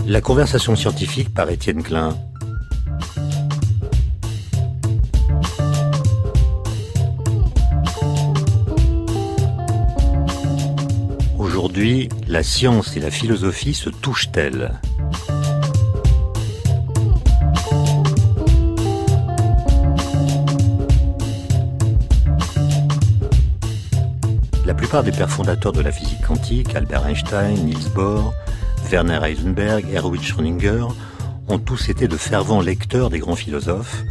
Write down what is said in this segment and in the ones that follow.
La conversation scientifique par Étienne Klein. Aujourd'hui, la science et la philosophie se touchent-elles ? La plupart des pères fondateurs de la physique quantique, Albert Einstein, Niels Bohr, Werner Heisenberg, Erwin Schrödinger, ont tous été de fervents lecteurs des grands philosophes,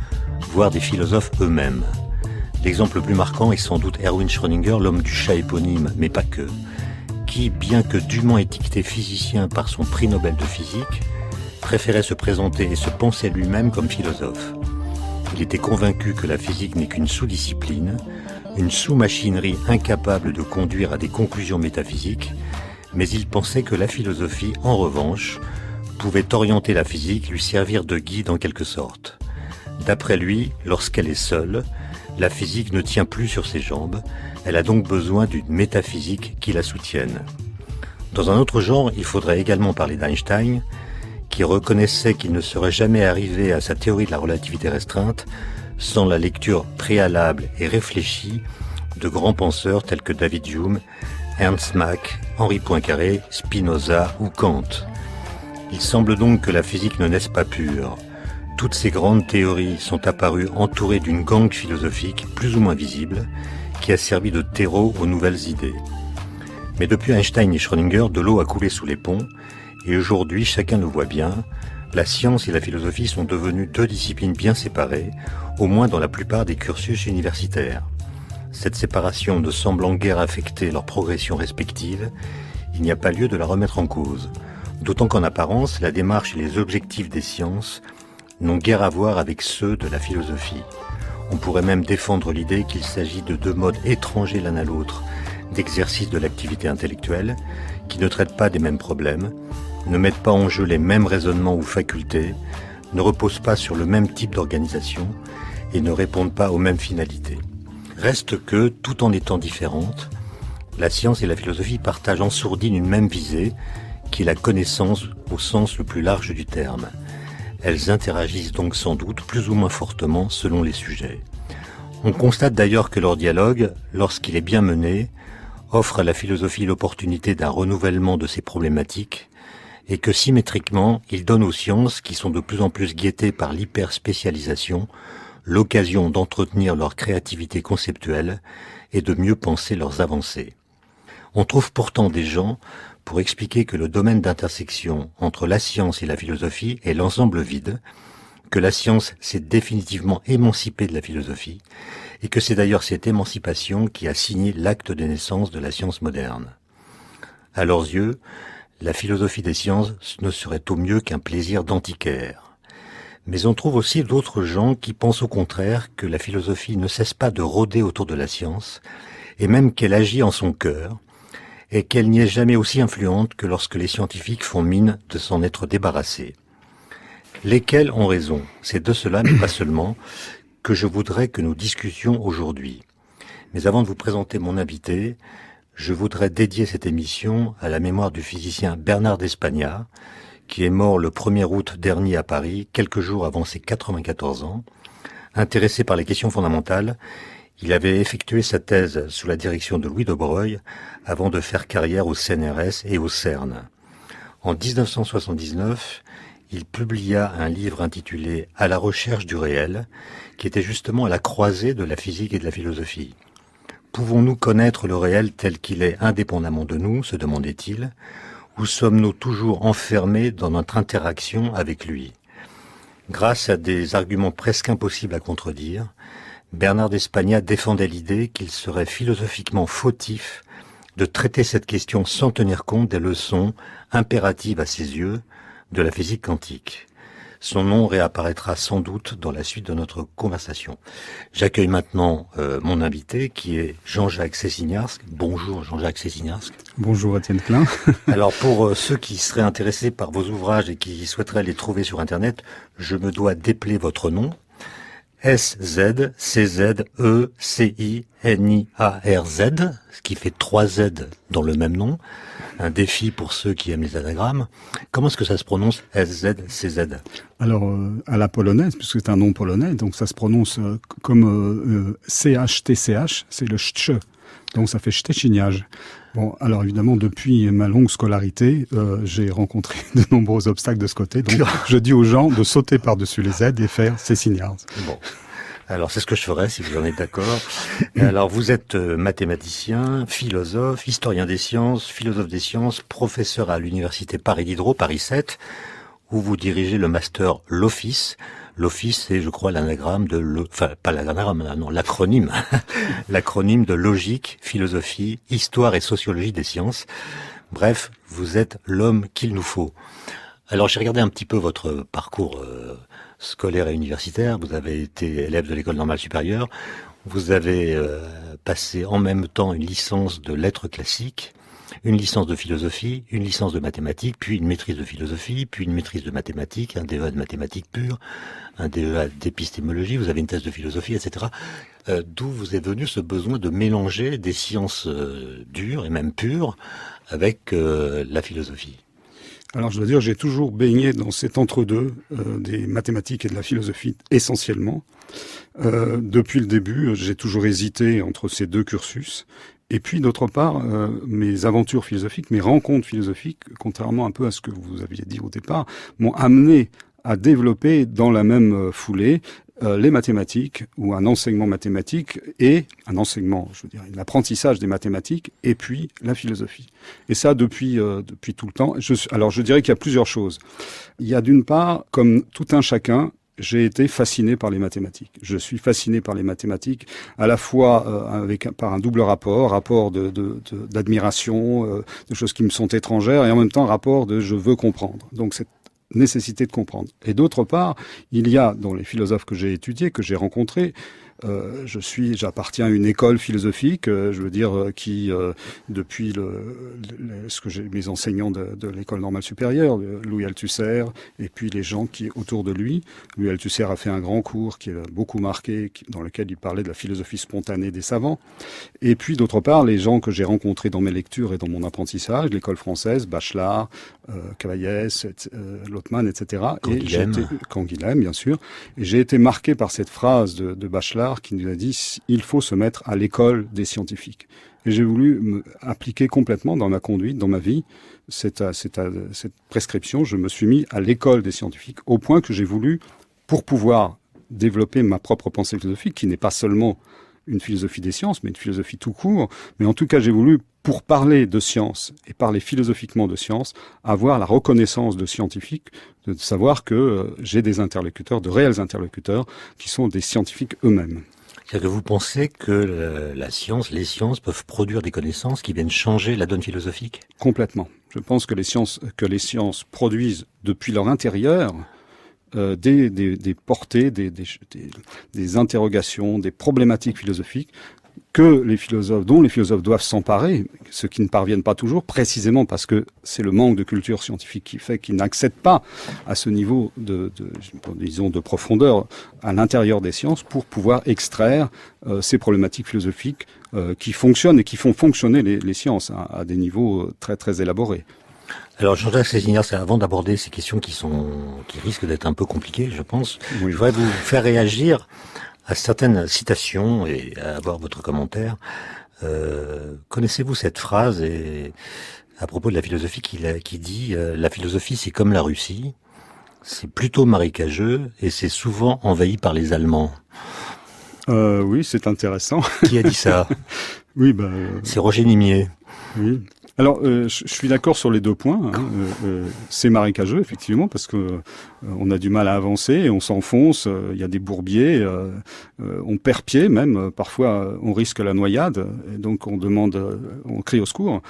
voire des philosophes eux-mêmes. L'exemple le plus marquant est sans doute Erwin Schrödinger, l'homme du chat éponyme, mais pas que, qui, bien que dûment étiqueté physicien par son prix Nobel de physique, préférait se présenter et se penser lui-même comme philosophe. Il était convaincu que la physique n'est qu'une sous-discipline, une sous-machinerie incapable de conduire à des conclusions métaphysiques, mais il pensait que la philosophie, en revanche, pouvait orienter la physique, lui servir de guide en quelque sorte. D'après lui, lorsqu'elle est seule, la physique ne tient plus sur ses jambes, elle a donc besoin d'une métaphysique qui la soutienne. Dans un autre genre, il faudrait également parler d'Einstein, qui reconnaissait qu'il ne serait jamais arrivé à sa théorie de la relativité restreinte sans la lecture préalable et réfléchie de grands penseurs tels que David Hume, Ernst Mach, Henri Poincaré, Spinoza ou Kant. Il semble donc que la physique ne naisse pas pure. Toutes ces grandes théories sont apparues entourées d'une gangue philosophique plus ou moins visible qui a servi de terreau aux nouvelles idées. Mais depuis Einstein et Schrödinger, de l'eau a coulé sous les ponts et aujourd'hui, chacun le voit bien, la science et la philosophie sont devenues deux disciplines bien séparées, au moins dans la plupart des cursus universitaires. Cette séparation ne semblant guère affecter leur progression respective, il n'y a pas lieu de la remettre en cause. D'autant qu'en apparence, la démarche et les objectifs des sciences n'ont guère à voir avec ceux de la philosophie. On pourrait même défendre l'idée qu'il s'agit de deux modes étrangers l'un à l'autre d'exercice de l'activité intellectuelle, qui ne traitent pas des mêmes problèmes, ne mettent pas en jeu les mêmes raisonnements ou facultés, ne reposent pas sur le même type d'organisation et ne répondent pas aux mêmes finalités. Reste que, tout en étant différentes, la science et la philosophie partagent en sourdine une même visée, qui est la connaissance au sens le plus large du terme. Elles interagissent donc sans doute plus ou moins fortement selon les sujets. On constate d'ailleurs que leur dialogue, lorsqu'il est bien mené, offre à la philosophie l'opportunité d'un renouvellement de ses problématiques, et que symétriquement, il donne aux sciences, qui sont de plus en plus guettées par l'hyperspécialisation, l'occasion d'entretenir leur créativité conceptuelle et de mieux penser leurs avancées. On trouve pourtant des gens pour expliquer que le domaine d'intersection entre la science et la philosophie est l'ensemble vide, que la science s'est définitivement émancipée de la philosophie, et que c'est d'ailleurs cette émancipation qui a signé l'acte de naissance de la science moderne. À leurs yeux, la philosophie des sciences ne serait au mieux qu'un plaisir d'antiquaire. Mais on trouve aussi d'autres gens qui pensent au contraire que la philosophie ne cesse pas de rôder autour de la science, et même qu'elle agit en son cœur, et qu'elle n'y est jamais aussi influente que lorsque les scientifiques font mine de s'en être débarrassés. Lesquels ont raison? C'est de cela, mais pas seulement, que je voudrais que nous discutions aujourd'hui. Mais avant de vous présenter mon invité, je voudrais dédier cette émission à la mémoire du physicien Bernard d'Espagna, qui est mort le 1er août dernier à Paris, quelques jours avant ses 94 ans. Intéressé par les questions fondamentales, il avait effectué sa thèse sous la direction de Louis de Broglie avant de faire carrière au CNRS et au CERN. En 1979, il publia un livre intitulé « À la recherche du réel », qui était justement à la croisée de la physique et de la philosophie. Pouvons-nous connaître le réel tel qu'il est indépendamment de nous, se demandait-il, ou sommes-nous toujours enfermés dans notre interaction avec lui? Grâce à des arguments presque impossibles à contredire, Bernard d'Espagna défendait l'idée qu'il serait philosophiquement fautif de traiter cette question sans tenir compte des leçons impératives à ses yeux de la physique quantique. Son nom réapparaîtra sans doute dans la suite de notre conversation. J'accueille maintenant mon invité qui est Jean-Jacques Cessiniarsk. Bonjour Jean-Jacques Cessiniarsk. Bonjour Étienne Klein. Alors pour ceux qui seraient intéressés par vos ouvrages et qui souhaiteraient les trouver sur Internet, je me dois d'épeler votre nom. S-Z-C-Z-E-C-I-N-I-A-R-Z, ce qui fait 3 Z dans le même nom. Un défi pour ceux qui aiment les anagrammes. Comment est-ce que ça se prononce, S-Z-C-Z? Alors, à la polonaise, puisque c'est un nom polonais, donc ça se prononce comme C-H-T-C-H, c'est le ch. Donc ça fait Szczeciniage. Bon, alors évidemment, depuis ma longue scolarité, j'ai rencontré de nombreux obstacles de ce côté. Donc je dis aux gens de sauter par-dessus les Z et faire Szczeciniage. Bon. Alors, c'est ce que je ferai, si vous en êtes d'accord. Alors, vous êtes mathématicien, philosophe, historien des sciences, philosophe des sciences, professeur à l'université Paris Diderot, Paris 7, où vous dirigez le master LOFIS. LOFIS, c'est, je crois, l'anagramme pas l'anagramme, non, l'acronyme. L'acronyme de logique, philosophie, histoire et sociologie des sciences. Bref, vous êtes l'homme qu'il nous faut. Alors, j'ai regardé un petit peu votre parcours scolaire et universitaire. Vous avez été élève de l'école normale supérieure. Vous avez passé en même temps une licence de lettres classiques, une licence de philosophie, une licence de mathématiques, puis une maîtrise de philosophie, puis une maîtrise de mathématiques, un DEA de mathématiques pures, un DEA d'épistémologie, vous avez une thèse de philosophie, etc. D'où vous est venu ce besoin de mélanger des sciences dures et même pures avec la philosophie? Alors je dois dire, j'ai toujours baigné dans cet entre-deux des mathématiques et de la philosophie essentiellement. Depuis le début, j'ai toujours hésité entre ces deux cursus. Et puis d'autre part, mes aventures philosophiques, mes rencontres philosophiques, contrairement un peu à ce que vous aviez dit au départ, m'ont amené à développer dans la même foulée les mathématiques ou un enseignement mathématique et un enseignement, je veux dire, l'apprentissage des mathématiques et puis la philosophie. Et ça depuis tout le temps. Alors je dirais qu'il y a plusieurs choses. Il y a d'une part, comme tout un chacun, j'ai été fasciné par les mathématiques. Je suis fasciné par les mathématiques, à la fois par un double rapport d'admiration, de choses qui me sont étrangères, et en même temps rapport de je veux comprendre. Donc cette nécessité de comprendre. Et d'autre part, il y a dans les philosophes que j'ai étudiés, que j'ai rencontrés, j'appartiens à une école philosophique, je veux dire, qui depuis mes enseignants de l'école normale supérieure, Louis Althusser, et puis les gens qui autour de lui. Louis Althusser a fait un grand cours qui a beaucoup marqué, dans lequel il parlait de la philosophie spontanée des savants. Et puis d'autre part, les gens que j'ai rencontrés dans mes lectures et dans mon apprentissage, l'école française, Bachelard, Cavaillès, Lottmann, etc. Canguilhem, bien sûr. Et j'ai été marqué par cette phrase de Bachelard qui nous a dit « il faut se mettre à l'école des scientifiques ». Et j'ai voulu me appliquer complètement dans ma conduite, dans ma vie, cette prescription. Je me suis mis à l'école des scientifiques au point que j'ai voulu, pour pouvoir développer ma propre pensée philosophique, qui n'est pas seulement une philosophie des sciences, mais une philosophie tout court. Mais en tout cas, j'ai voulu, pour parler de science et parler philosophiquement de science, avoir la reconnaissance de scientifiques, de savoir que j'ai des interlocuteurs, de réels interlocuteurs, qui sont des scientifiques eux-mêmes. C'est-à-dire que vous pensez que la science, les sciences peuvent produire des connaissances qui viennent changer la donne philosophique? Complètement. Je pense que les sciences produisent depuis leur intérieur des portées, des interrogations, des problématiques philosophiques dont les philosophes doivent s'emparer, ce qui ne parviennent pas toujours, précisément parce que c'est le manque de culture scientifique qui fait qu'ils n'accèdent pas à ce niveau de profondeur à l'intérieur des sciences pour pouvoir extraire ces problématiques philosophiques qui fonctionnent et qui font fonctionner les sciences à des niveaux très très élaborés. Alors Jean-Jacques Szczeciniage, avant d'aborder ces questions qui risquent d'être un peu compliquées, je pense, oui. Je voudrais vous faire réagir à certaines citations et à avoir votre commentaire. Connaissez-vous cette phrase à propos de la philosophie qui dit la philosophie c'est comme la Russie, c'est plutôt marécageux et c'est souvent envahi par les Allemands. Oui, c'est intéressant. Qui a dit ça? Oui, c'est Roger Nimier. Oui. Alors, je suis d'accord sur les deux points. C'est marécageux, effectivement, parce que on a du mal à avancer, et on s'enfonce, il y a des bourbiers, on perd pied même, parfois on risque la noyade, et donc on crie au secours.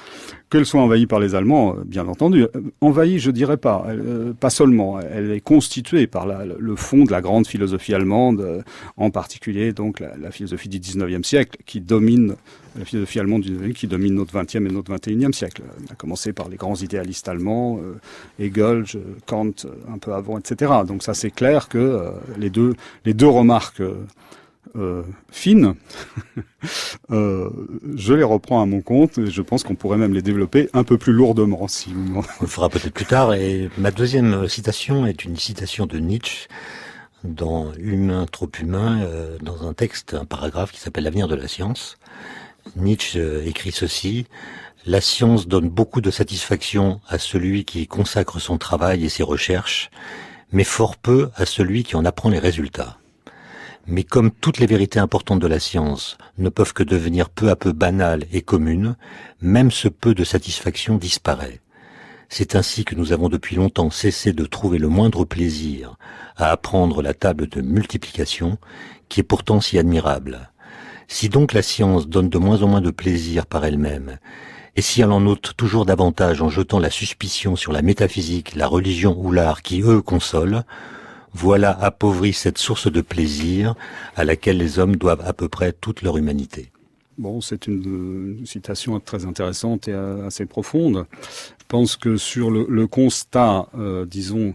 Qu'elle soit envahie par les Allemands, bien entendu. Envahie, je dirais pas, pas seulement. Elle est constituée par le fond de la grande philosophie allemande, en particulier donc la philosophie du 19e siècle, qui domine la philosophie allemande du 19e qui domine notre 20e et notre 21e siècle. On a commencé par les grands idéalistes allemands, Hegel, Kant, un peu avant, etc. Donc ça, c'est clair que les deux remarques fines, je les reprends à mon compte et je pense qu'on pourrait même les développer un peu plus lourdement. Si vous... On le fera peut-être plus tard. Et ma deuxième citation est une citation de Nietzsche dans Humain, trop humain, dans un texte, un paragraphe qui s'appelle L'avenir de la science. Nietzsche écrit ceci: la science donne beaucoup de satisfaction à celui qui y consacre son travail et ses recherches, mais fort peu à celui qui en apprend les résultats. Mais comme toutes les vérités importantes de la science ne peuvent que devenir peu à peu banales et communes, même ce peu de satisfaction disparaît. C'est ainsi que nous avons depuis longtemps cessé de trouver le moindre plaisir à apprendre la table de multiplication, qui est pourtant si admirable. Si donc la science donne de moins en moins de plaisir par elle-même, et si elle en ôte toujours davantage en jetant la suspicion sur la métaphysique, la religion ou l'art qui, eux, consolent, voilà appauvrie cette source de plaisir à laquelle les hommes doivent à peu près toute leur humanité. Bon, c'est une citation très intéressante et assez profonde. Je pense que sur le constat, disons,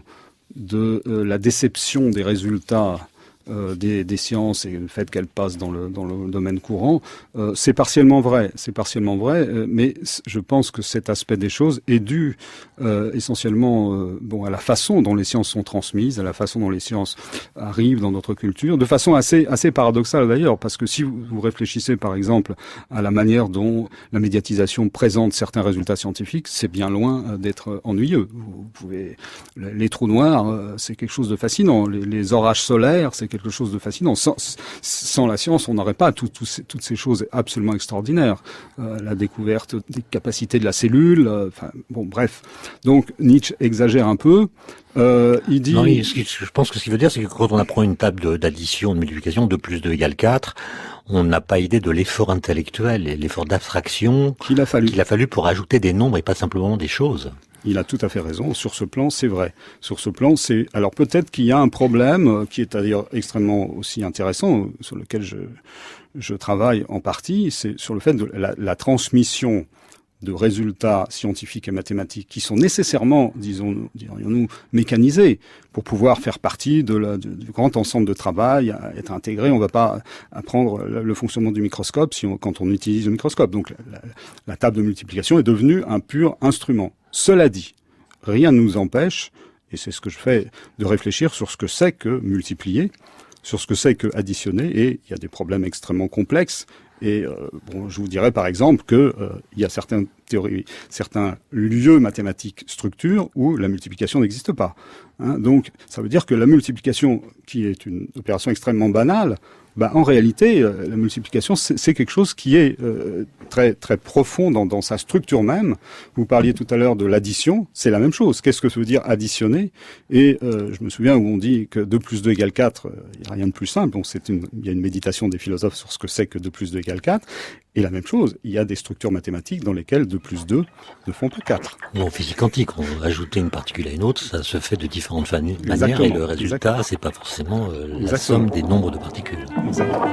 de la déception des résultats des sciences et le fait qu'elles passent dans le domaine courant, c'est partiellement vrai, mais je pense que cet aspect des choses est dû essentiellement à la façon dont les sciences sont transmises, à la façon dont les sciences arrivent dans notre culture, de façon assez paradoxale d'ailleurs, parce que si vous réfléchissez par exemple à la manière dont la médiatisation présente certains résultats scientifiques, c'est bien loin d'être ennuyeux. Vous pouvez, les trous noirs, c'est quelque chose de fascinant, les orages solaires, c'est quelque chose de fascinant. Sans la science, on n'aurait pas toutes ces choses absolument extraordinaires. La découverte des capacités de la cellule, bref. Donc Nietzsche exagère un peu. Il dit... Non, je pense que ce qu'il veut dire, c'est que quand on apprend une table d'addition, de multiplication, 2 plus 2 égale 4, on n'a pas idée de l'effort intellectuel et l'effort d'abstraction qu'il a fallu pour ajouter des nombres et pas simplement des choses. Il a tout à fait raison. Sur ce plan, c'est vrai. Sur ce plan, c'est... Alors peut-être qu'il y a un problème qui est d'ailleurs extrêmement aussi intéressant, sur lequel je travaille en partie, c'est sur le fait de la transmission de résultats scientifiques et mathématiques qui sont nécessairement, dirions-nous, mécanisés pour pouvoir faire partie du grand ensemble de travail, être intégré. On ne va pas apprendre le fonctionnement du microscope quand on utilise le microscope. Donc la table de multiplication est devenue un pur instrument. Cela dit, rien ne nous empêche, et c'est ce que je fais, de réfléchir sur ce que c'est que multiplier, sur ce que c'est que additionner, et il y a des problèmes extrêmement complexes. Et je vous dirais par exemple que il y a certaines théories, certains lieux mathématiques, structures où la multiplication n'existe pas. Donc ça veut dire que la multiplication, qui est une opération extrêmement banale, en réalité, la multiplication, c'est quelque chose qui est très très profond dans sa structure même. Vous parliez tout à l'heure de l'addition, c'est la même chose. Qu'est-ce que ça veut dire additionner? Et je me souviens où on dit que 2 plus 2 égale 4, il n'y a rien de plus simple. Donc il y a une méditation des philosophes sur ce que c'est que 2 plus 2 égale 4. Et la même chose, il y a des structures mathématiques dans lesquelles 2 plus 2 ne font pas 4. En physique quantique, on va ajouter une particule à une autre, ça se fait de différentes manières, et le résultat, c'est pas forcément la somme des nombres de particules. Exactement.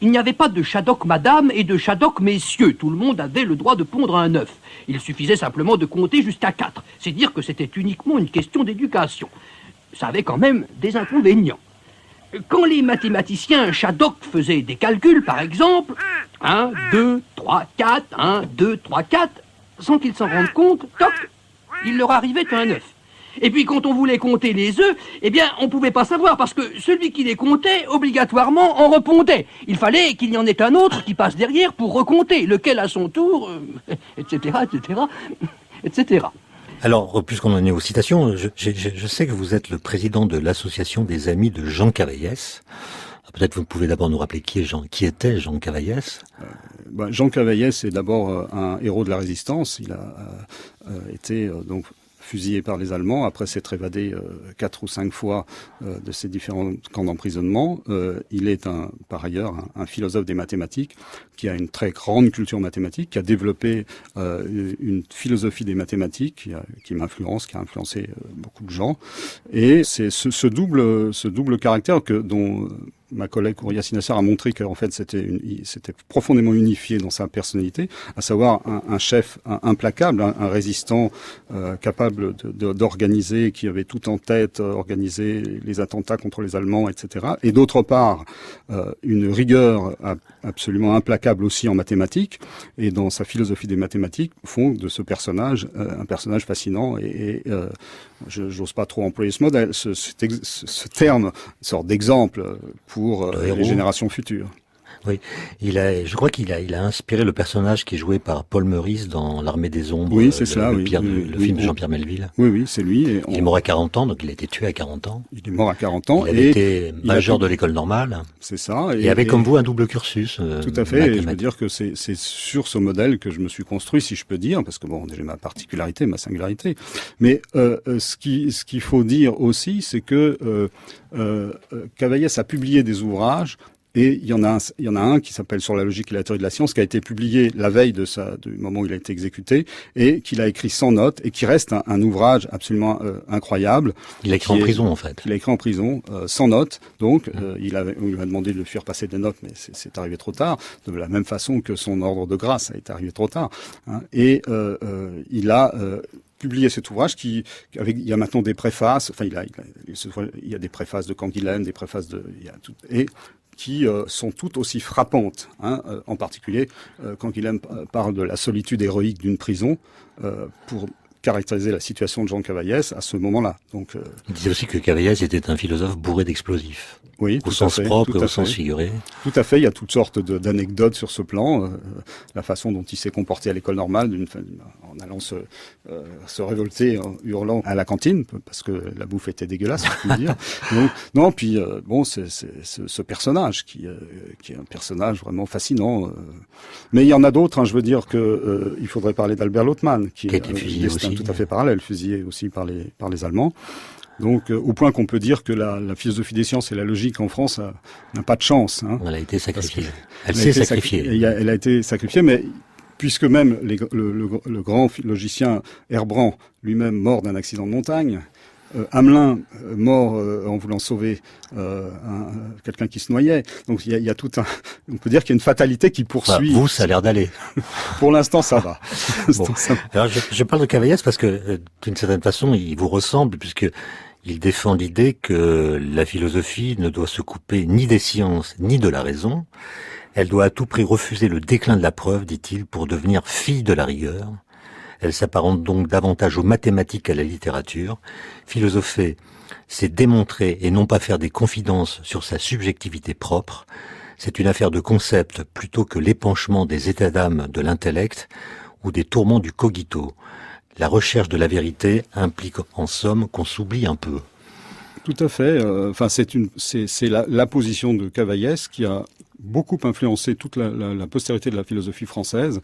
Il n'y avait pas de Shadok madame et de Shadok messieurs. Tout le monde avait le droit de pondre un œuf. Il suffisait simplement de compter jusqu'à 4. C'est dire que c'était uniquement une question d'éducation. Ça avait quand même des inconvénients. Quand les mathématiciens Shadok faisaient des calculs, par exemple, 1, 2, 3, 4, 1, 2, 3, 4, sans qu'ils s'en rendent compte, toc, il leur arrivait un œuf. Et puis quand on voulait compter les œufs, on pouvait pas savoir parce que celui qui les comptait, obligatoirement, en repondait. Il fallait qu'il y en ait un autre qui passe derrière pour recompter, lequel à son tour, etc., etc., etc. Alors, puisqu'on en est aux citations, je sais que vous êtes le président de l'association des amis de Jean Cavaillès. Peut-être vous pouvez d'abord nous rappeler qui était Jean Cavaillès. Jean Cavaillès est d'abord un héros de la résistance. Il a été fusillé par les Allemands, après s'être évadé 4 ou 5 fois de ces différents camps d'emprisonnement. Il est par ailleurs un philosophe des mathématiques qui a une très grande culture mathématique, qui a développé une philosophie des mathématiques qui m'influence, qui a influencé beaucoup de gens. Et c'est ce double caractère dont ma collègue Ouria Sinassar a montré qu'en fait c'était profondément unifié dans sa personnalité, à savoir un chef implacable, un résistant capable d'organiser, qui avait tout en tête, organiser les attentats contre les Allemands, etc. Et d'autre part, une rigueur absolument implacable aussi en mathématiques, et dans sa philosophie des mathématiques, font de ce personnage un personnage fascinant. Et j'ose pas trop employer ce modèle, ce terme, une sorte d'exemple pour les générations futures. Oui, je crois qu'il a inspiré le personnage qui est joué par Paul Meurice dans L'Armée des Ombres. Oui, c'est cela, le film de Jean-Pierre Melville. Oui, c'est lui. Et il est mort à 40 ans, donc il a été tué à 40 ans. Il est mort à 40 ans. Il avait été major de l'école normale. C'est ça. Et avait comme vous un double cursus. Tout à fait. Et je veux dire que c'est sur ce modèle que je me suis construit, si je peux dire, parce que bon, j'ai ma particularité, ma singularité. Mais ce qu'il faut dire aussi, c'est que Cavaillès a publié des ouvrages. Et il y en a un qui s'appelle Sur la logique et la théorie de la science, qui a été publié la veille du moment où il a été exécuté, et qu'il a écrit sans notes, et qui reste un ouvrage absolument incroyable. Il a écrit en prison, en fait. Il a écrit en prison, sans notes. Donc, on lui a demandé de le faire passer des notes, mais c'est arrivé trop tard. De la même façon que son ordre de grâce est arrivé trop tard. Hein. Et il a publié cet ouvrage il y a maintenant des préfaces. Enfin, il y a des préfaces de Canguilhem, des préfaces qui sont toutes aussi frappantes, en particulier quand Canguilhem parle de la solitude héroïque d'une prison pour caractériser la situation de Jean Cavaillès à ce moment-là. Donc, il disait aussi que Cavaillès était un philosophe bourré d'explosifs. Oui, au sens propre et au sens figuré. Tout à fait, il y a toutes sortes d'anecdotes sur ce plan. La façon dont il s'est comporté à l'école normale, en allant se révolter, en hurlant à la cantine, parce que la bouffe était dégueulasse, je peux dire. Donc, non, puis c'est ce personnage qui est un personnage vraiment fascinant. Mais il y en a d'autres. Je veux dire que il faudrait parler d'Albert Lothman, qui a été fusillé aussi. Tout à fait parallèle, fusillé aussi par les Allemands. Donc, au point qu'on peut dire que la philosophie des sciences et la logique en France n'a pas de chance. Elle a été sacrifiée. Elle s'est sacrifiée. Elle a été sacrifiée, mais puisque même le grand logicien Herbran, lui-même mort d'un accident de montagne, Hamelin mort en voulant sauver quelqu'un qui se noyait. Donc il y a on peut dire qu'il y a une fatalité qui poursuit. Vous, ça a l'air d'aller. Pour l'instant, ça va. Bon. Alors je parle de Cavaillès parce que d'une certaine façon, il vous ressemble puisque il défend l'idée que la philosophie ne doit se couper ni des sciences ni de la raison. Elle doit à tout prix refuser le déclin de la preuve, dit-il, pour devenir fille de la rigueur. Elle s'apparente donc davantage aux mathématiques qu'à la littérature. Philosopher, c'est démontrer et non pas faire des confidences sur sa subjectivité propre. C'est une affaire de concept plutôt que l'épanchement des états d'âme de l'intellect ou des tourments du cogito. La recherche de la vérité implique en somme qu'on s'oublie un peu. Tout à fait. C'est la position de Cavaillès qui a beaucoup influencé toute la postérité de la philosophie française.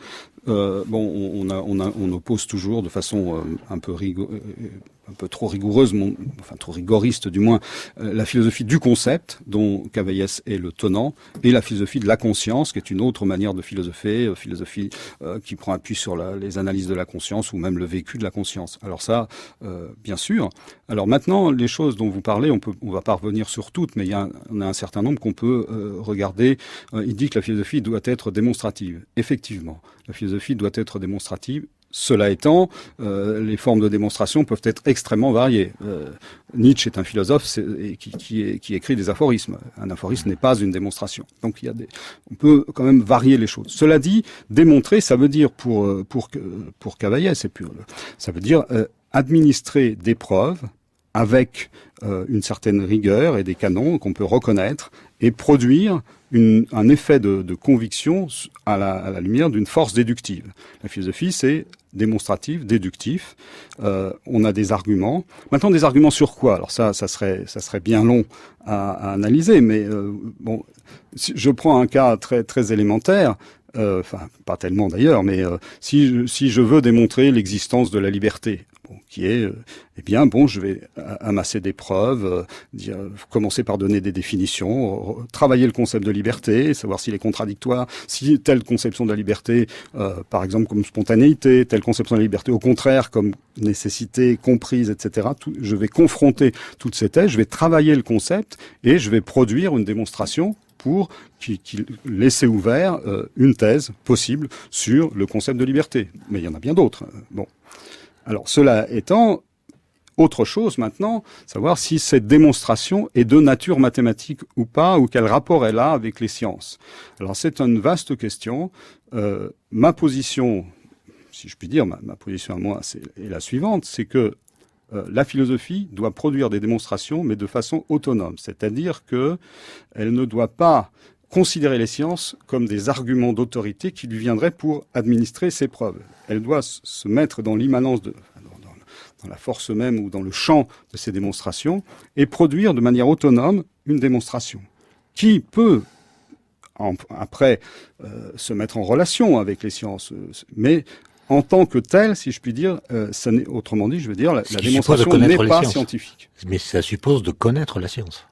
On oppose toujours de façon un peu trop rigoureuse, trop rigoriste du moins, la philosophie du concept, dont Cavaillès est le tenant, et la philosophie de la conscience, qui est une autre manière de philosopher, philosophie qui prend appui sur les analyses de la conscience ou même le vécu de la conscience. Alors ça, bien sûr. Alors maintenant, les choses dont vous parlez, on va pas revenir sur toutes, mais on a un certain nombre qu'on peut regarder. Il dit que la philosophie doit être démonstrative. Effectivement, la philosophie doit être démonstrative. Cela étant, les formes de démonstration peuvent être extrêmement variées. Nietzsche est un philosophe qui écrit des aphorismes. Un aphorisme n'est pas une démonstration. Donc on peut quand même varier les choses. Cela dit, démontrer, ça veut dire pour Cavaillès, ça veut dire administrer des preuves avec une certaine rigueur et des canons qu'on peut reconnaître et produire un effet de conviction à la lumière d'une force déductive. La philosophie, c'est démonstratif, déductif. On a des arguments. Maintenant, des arguments sur quoi? Alors ça serait bien long à analyser, mais si je prends un cas très très élémentaire. enfin pas tellement d'ailleurs, mais si je veux démontrer l'existence de la liberté, qui est, je vais amasser des preuves, commencer par donner des définitions, travailler le concept de liberté, savoir s'il est contradictoire, si telle conception de la liberté, par exemple comme spontanéité, telle conception de la liberté au contraire comme nécessité comprise, etc. Je vais confronter toutes ces thèses, je vais travailler le concept et je vais produire une démonstration pour laisser ouvert une thèse possible sur le concept de liberté. Mais il y en a bien d'autres. Bon. Alors, cela étant, autre chose maintenant, savoir si cette démonstration est de nature mathématique ou pas, ou quel rapport elle a avec les sciences. Alors, c'est une vaste question. Ma position, si je puis dire, ma position à moi, est la suivante, c'est que la philosophie doit produire des démonstrations, mais de façon autonome. C'est-à-dire qu'elle ne doit pas considérer les sciences comme des arguments d'autorité qui lui viendraient pour administrer ses preuves. Elle doit se mettre dans l'immanence dans la force même ou dans le champ de ces démonstrations et produire de manière autonome une démonstration qui peut après se mettre en relation avec les sciences, mais en tant que telle, si je puis dire, autrement dit, je veux dire, la démonstration n'est pas scientifique. Mais ça suppose de connaître la science.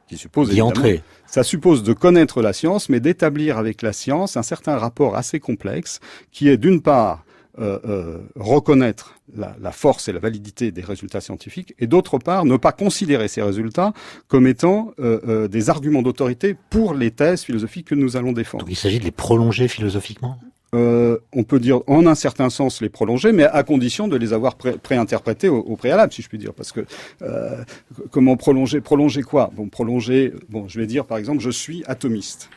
Qui suppose d'y entrer. Ça suppose de connaître la science, mais d'établir avec la science un certain rapport assez complexe, qui est d'une part reconnaître la force et la validité des résultats scientifiques, et d'autre part ne pas considérer ces résultats comme étant des arguments d'autorité pour les thèses philosophiques que nous allons défendre. Donc il s'agit de les prolonger philosophiquement ? On peut dire en un certain sens les prolonger, mais à condition de les avoir préinterprétés au préalable, si je puis dire. Parce que comment prolonger quoi ? Je vais dire par exemple, je suis atomiste.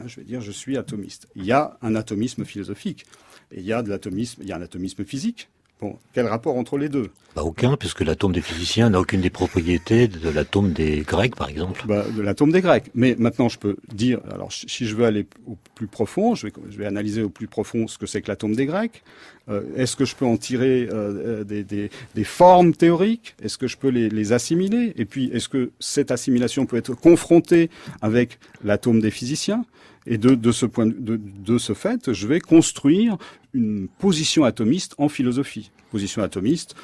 Je vais dire, je suis atomiste. Il y a un atomisme philosophique, et il y a un atomisme physique. Bon, quel rapport entre les deux ? Aucun, puisque l'atome des physiciens n'a aucune des propriétés de l'atome des Grecs, par exemple. De l'atome des Grecs. Mais maintenant, je peux dire, alors si je veux aller au plus profond, je vais analyser au plus profond ce que c'est que l'atome des Grecs. Est-ce que je peux en tirer des formes théoriques ? Est-ce que je peux les assimiler ? Et puis, est-ce que cette assimilation peut être confrontée avec l'atome des physiciens ? Et de ce fait, je vais construire une position atomiste en philosophie. Position atomiste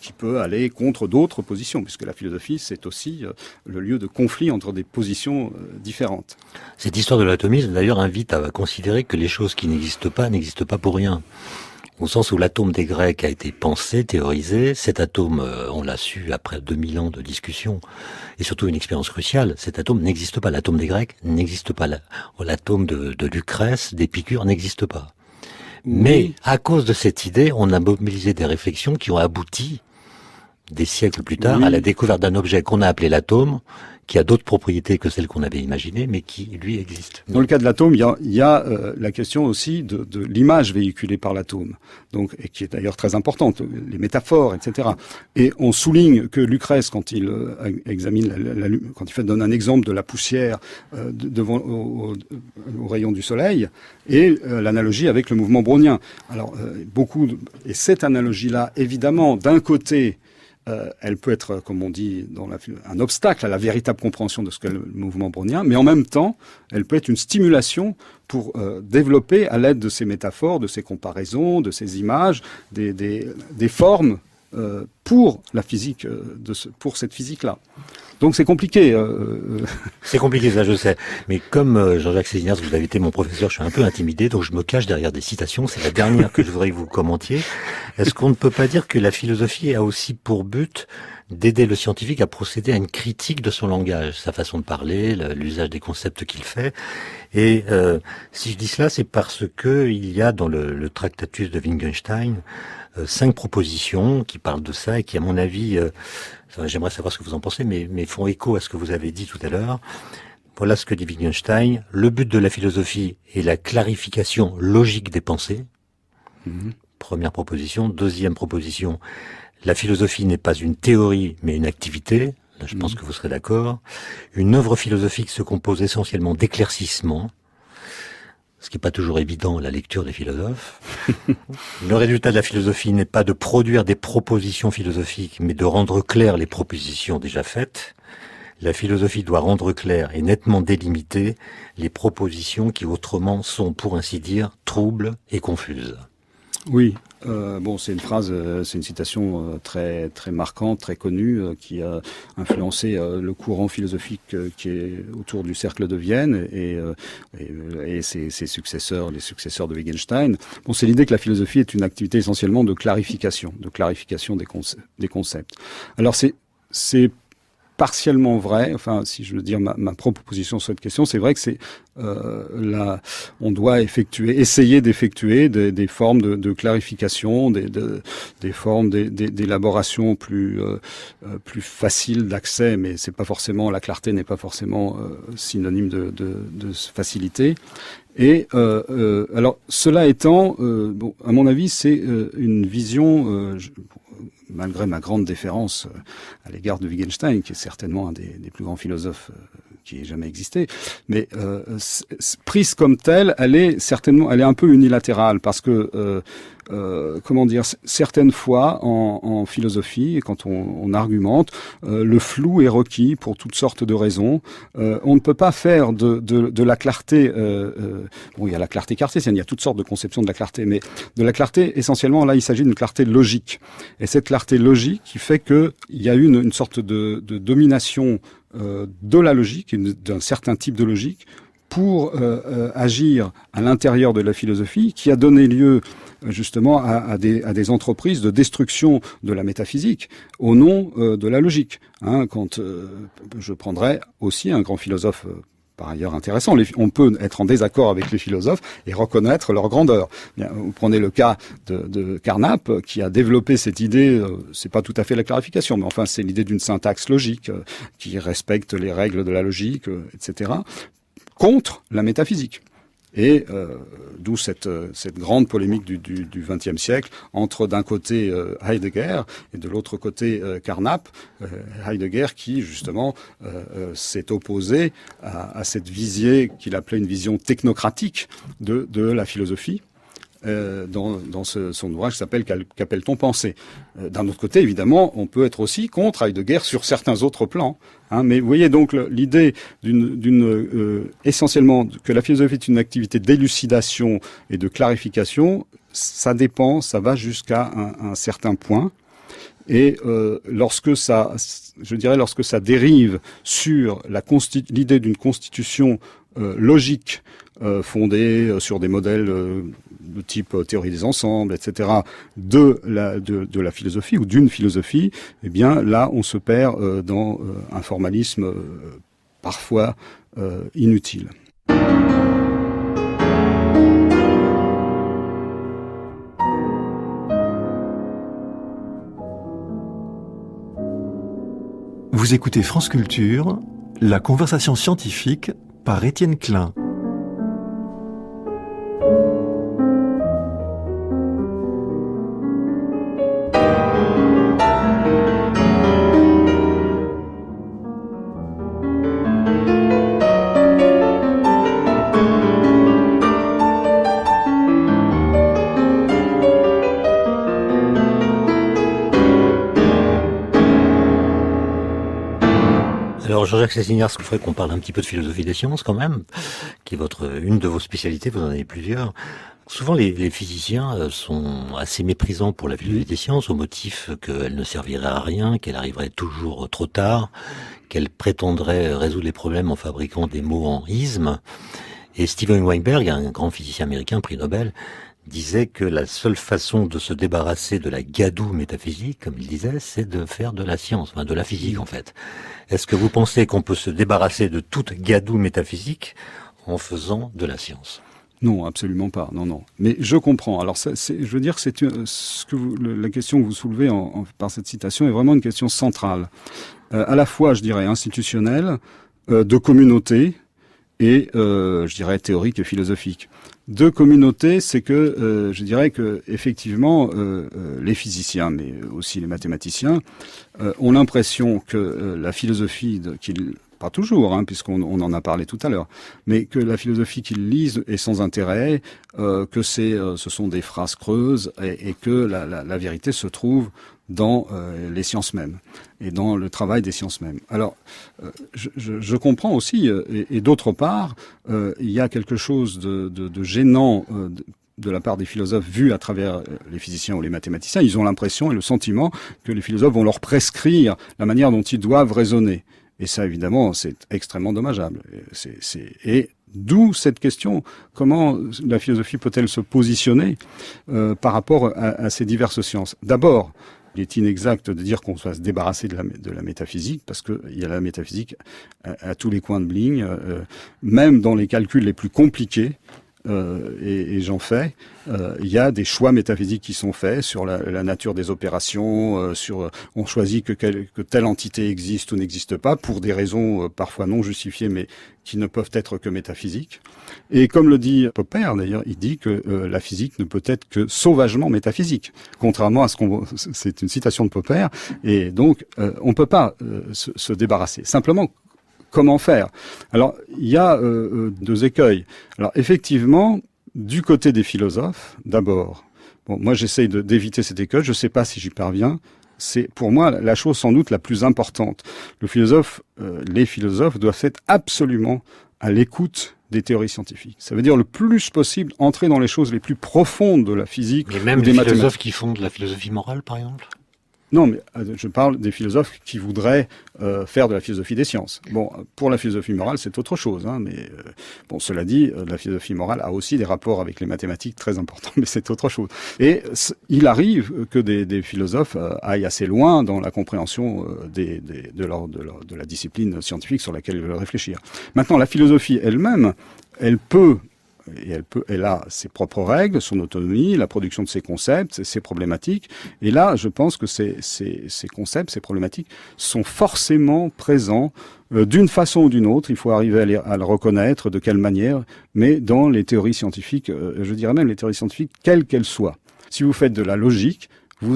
qui peut aller contre d'autres positions, puisque la philosophie, c'est aussi le lieu de conflit entre des positions différentes. Cette histoire de l'atomisme, d'ailleurs, invite à considérer que les choses qui n'existent pas pour rien. Au sens où l'atome des Grecs a été pensé, théorisé. Cet atome, on l'a su après 2000 ans de discussion, et surtout une expérience cruciale, cet atome n'existe pas. L'atome des Grecs n'existe pas. L'atome de Lucrèce, d'Épicure n'existe pas. Mais à cause de cette idée, on a mobilisé des réflexions qui ont abouti, des siècles plus tard, à la découverte d'un objet qu'on a appelé l'atome, qui a d'autres propriétés que celles qu'on avait imaginées, mais qui, lui, existe. Dans le cas de l'atome, il y a la question aussi de l'image véhiculée par l'atome, et qui est d'ailleurs très importante, les métaphores, etc. Et on souligne que Lucrèce, quand il examine, quand il donne un exemple de la poussière devant au rayon du soleil, et l'analogie avec le mouvement brownien. Alors, et cette analogie-là, évidemment, d'un côté, elle peut être, comme on dit, un obstacle à la véritable compréhension de ce qu'est le mouvement brownien, mais en même temps, elle peut être une stimulation pour développer, à l'aide de ces métaphores, de ces comparaisons, de ces images, des formes pour la physique, pour cette physique-là. Donc c'est compliqué. C'est compliqué, ça je sais. Mais comme Jean-Jacques Sézignas, vous avez été mon professeur, je suis un peu intimidé, donc je me cache derrière des citations. C'est la dernière que je voudrais que vous commentiez. Est-ce qu'on ne peut pas dire que la philosophie a aussi pour but d'aider le scientifique à procéder à une critique de son langage, sa façon de parler, l'usage des concepts qu'il fait? Et si je dis cela, c'est parce que il y a dans le Tractatus de Wittgenstein 5 propositions qui parlent de ça et qui, à mon avis, j'aimerais savoir ce que vous en pensez, mais font écho à ce que vous avez dit tout à l'heure. Voilà ce que dit Wittgenstein. Le but de la philosophie est la clarification logique des pensées. Première proposition. Deuxième proposition, la philosophie n'est pas une théorie, mais une activité. Là, je pense que vous serez d'accord. Une œuvre philosophique se compose essentiellement d'éclaircissements, ce qui n'est pas toujours évident à la lecture des philosophes. Le résultat de la philosophie n'est pas de produire des propositions philosophiques, mais de rendre claires les propositions déjà faites. La philosophie doit rendre clair et nettement délimiter les propositions qui autrement sont, pour ainsi dire, troubles et confuses. Oui, c'est une phrase, c'est une citation très très marquante, très connue, qui a influencé le courant philosophique qui est autour du cercle de Vienne et ses successeurs, les successeurs de Wittgenstein. Bon, c'est l'idée que la philosophie est une activité essentiellement de clarification des concepts. Alors c'est partiellement vrai. Enfin, si je veux dire ma propre position sur cette question, c'est vrai que on doit essayer d'effectuer des formes de clarification, des formes d'élaboration plus faciles d'accès, mais c'est pas forcément, la clarté n'est pas forcément synonyme de facilité. Et alors, cela étant, à mon avis, c'est une vision. Malgré ma grande déférence à l'égard de Wittgenstein, qui est certainement un des plus grands philosophes qui ait jamais existé, mais prise comme telle, elle est un peu unilatérale, parce que certaines fois en philosophie, quand on argumente, le flou est requis pour toutes sortes de raisons. On ne peut pas faire de la clarté. Il y a la clarté cartésienne, il y a toutes sortes de conceptions de la clarté, mais de la clarté, essentiellement, là, il s'agit d'une clarté logique. Et cette clarté logique qui fait qu'il y a une sorte de domination de la logique, d'un certain type de logique, pour agir à l'intérieur de la philosophie, qui a donné lieu justement à des entreprises de destruction de la métaphysique au nom de la logique. Quand je prendrais aussi un grand philosophe par ailleurs intéressant. On peut être en désaccord avec les philosophes et reconnaître leur grandeur. Bien, vous prenez le cas de Carnap, qui a développé cette idée, c'est pas tout à fait la clarification, mais enfin c'est l'idée d'une syntaxe logique, qui respecte les règles de la logique, etc., contre la métaphysique. Et d'où cette grande polémique du XXe siècle entre d'un côté Heidegger et de l'autre côté Carnap. Heidegger qui justement s'est opposé à cette vision qu'il appelait une vision technocratique de la philosophie. Dans son ouvrage qui s'appelle « Qu'appelle-t-on penser ?» D'un autre côté, évidemment, on peut être aussi contre Heidegger sur certains autres plans. Mais vous voyez donc l'idée essentiellement que la philosophie est une activité d'élucidation et de clarification, ça va jusqu'à un certain point. Et lorsque ça dérive sur l'idée d'une constitution logique fondée sur des modèles de type théorie des ensembles, etc., de la philosophie ou d'une philosophie, eh bien là on se perd dans un formalisme parfois inutile. Vous écoutez France Culture, la conversation scientifique par Étienne Klein. Alors Jean-Jacques Sessignard, ce qu'il faudrait qu'on parle un petit peu de philosophie des sciences quand même, qui est une de vos spécialités, vous en avez plusieurs. Souvent les physiciens sont assez méprisants pour la philosophie des sciences au motif qu'elle ne servirait à rien, qu'elle arriverait toujours trop tard, qu'elle prétendrait résoudre les problèmes en fabriquant des mots en ismes. Et Steven Weinberg, un grand physicien américain, prix Nobel, disait que la seule façon de se débarrasser de la gadoue métaphysique, comme il disait, c'est de faire de la science, enfin de la physique en fait. Est-ce que vous pensez qu'on peut se débarrasser de toute gadoue métaphysique en faisant de la science ? Non, absolument pas. Non. Mais je comprends. Alors, je veux dire, la question que vous soulevez par cette citation est vraiment une question centrale, à la fois, je dirais, institutionnelle, de communauté et, je dirais, théorique et philosophique. De communauté, c'est que je dirais que effectivement les physiciens, mais aussi les mathématiciens, ont l'impression que la philosophie pas toujours, puisqu'on en a parlé tout à l'heure, mais que la philosophie qu'ils lisent est sans intérêt, que ce sont des phrases creuses et que la vérité se trouve dans les sciences mêmes et dans le travail des sciences mêmes. Alors, je comprends aussi, et d'autre part, il y a quelque chose de gênant de la part des philosophes vus à travers les physiciens ou les mathématiciens. Ils ont l'impression et le sentiment que les philosophes vont leur prescrire la manière dont ils doivent raisonner. Et ça, évidemment, c'est extrêmement dommageable. Et d'où cette question, comment la philosophie peut-elle se positionner par rapport à ces diverses sciences? D'abord, il est inexact de dire qu'on doit se débarrasser de la métaphysique, parce qu'il y a la métaphysique à tous les coins de ligne, même dans les calculs les plus compliqués. Et j'en fais. Il y a des choix métaphysiques qui sont faits sur la nature des opérations, on choisit que telle entité existe ou n'existe pas pour des raisons parfois non justifiées, mais qui ne peuvent être que métaphysiques. Et comme le dit Popper, d'ailleurs, il dit que la physique ne peut être que sauvagement métaphysique, contrairement à c'est une citation de Popper, et donc on peut pas se débarrasser. Simplement, comment faire? Alors, il y a deux écueils. Alors, effectivement, du côté des philosophes, d'abord, bon, moi j'essaye d'éviter cet écueil, je ne sais pas si j'y parviens, c'est pour moi la chose sans doute la plus importante. Les philosophes doivent être absolument à l'écoute des théories scientifiques. Ça veut dire le plus possible entrer dans les choses les plus profondes de la physique. Mais même ou des les mathématiques. philosophes qui font de la philosophie morale, par exemple? Non, mais je parle des philosophes qui voudraient faire de la philosophie des sciences. Bon, pour la philosophie morale, c'est autre chose, hein, mais bon, cela dit, la philosophie morale a aussi des rapports avec les mathématiques très importants, mais c'est autre chose. Et il arrive que des philosophes aillent assez loin dans la compréhension de la discipline scientifique sur laquelle ils veulent réfléchir. Maintenant, la philosophie elle-même, elle a ses propres règles, son autonomie, la production de ses concepts, ses problématiques. Et là, je pense que ces concepts, ces problématiques sont forcément présents d'une façon ou d'une autre. Il faut arriver à le reconnaître, de quelle manière, mais dans les théories scientifiques, je dirais même les théories scientifiques, quelles qu'elles soient. Si vous faites de la logique, vous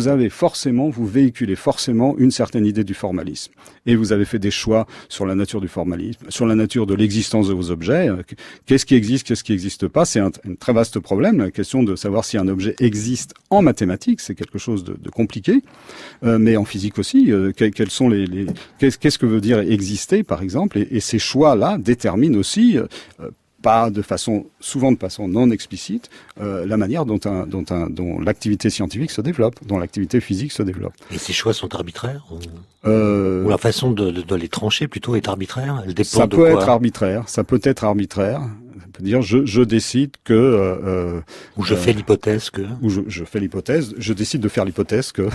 véhiculez forcément une certaine idée du formalisme. Et vous avez fait des choix sur la nature du formalisme, sur la nature de l'existence de vos objets. Qu'est-ce qui existe, qu'est-ce qui n'existe pas? C'est un très vaste problème. La question de savoir si un objet existe en mathématiques, c'est quelque chose de compliqué. Mais en physique aussi, quels sont qu'est-ce que veut dire exister, par exemple? Et ces choix-là déterminent aussi souvent de façon non explicite, la manière dont l'activité scientifique se développe, dont l'activité physique se développe. Et ces choix sont arbitraires ou la façon de les trancher plutôt est arbitraire? Elle dépend de quoi? Ça peut être arbitraire. Ça peut dire je décide que ou je fais l'hypothèse que je décide de faire l'hypothèse que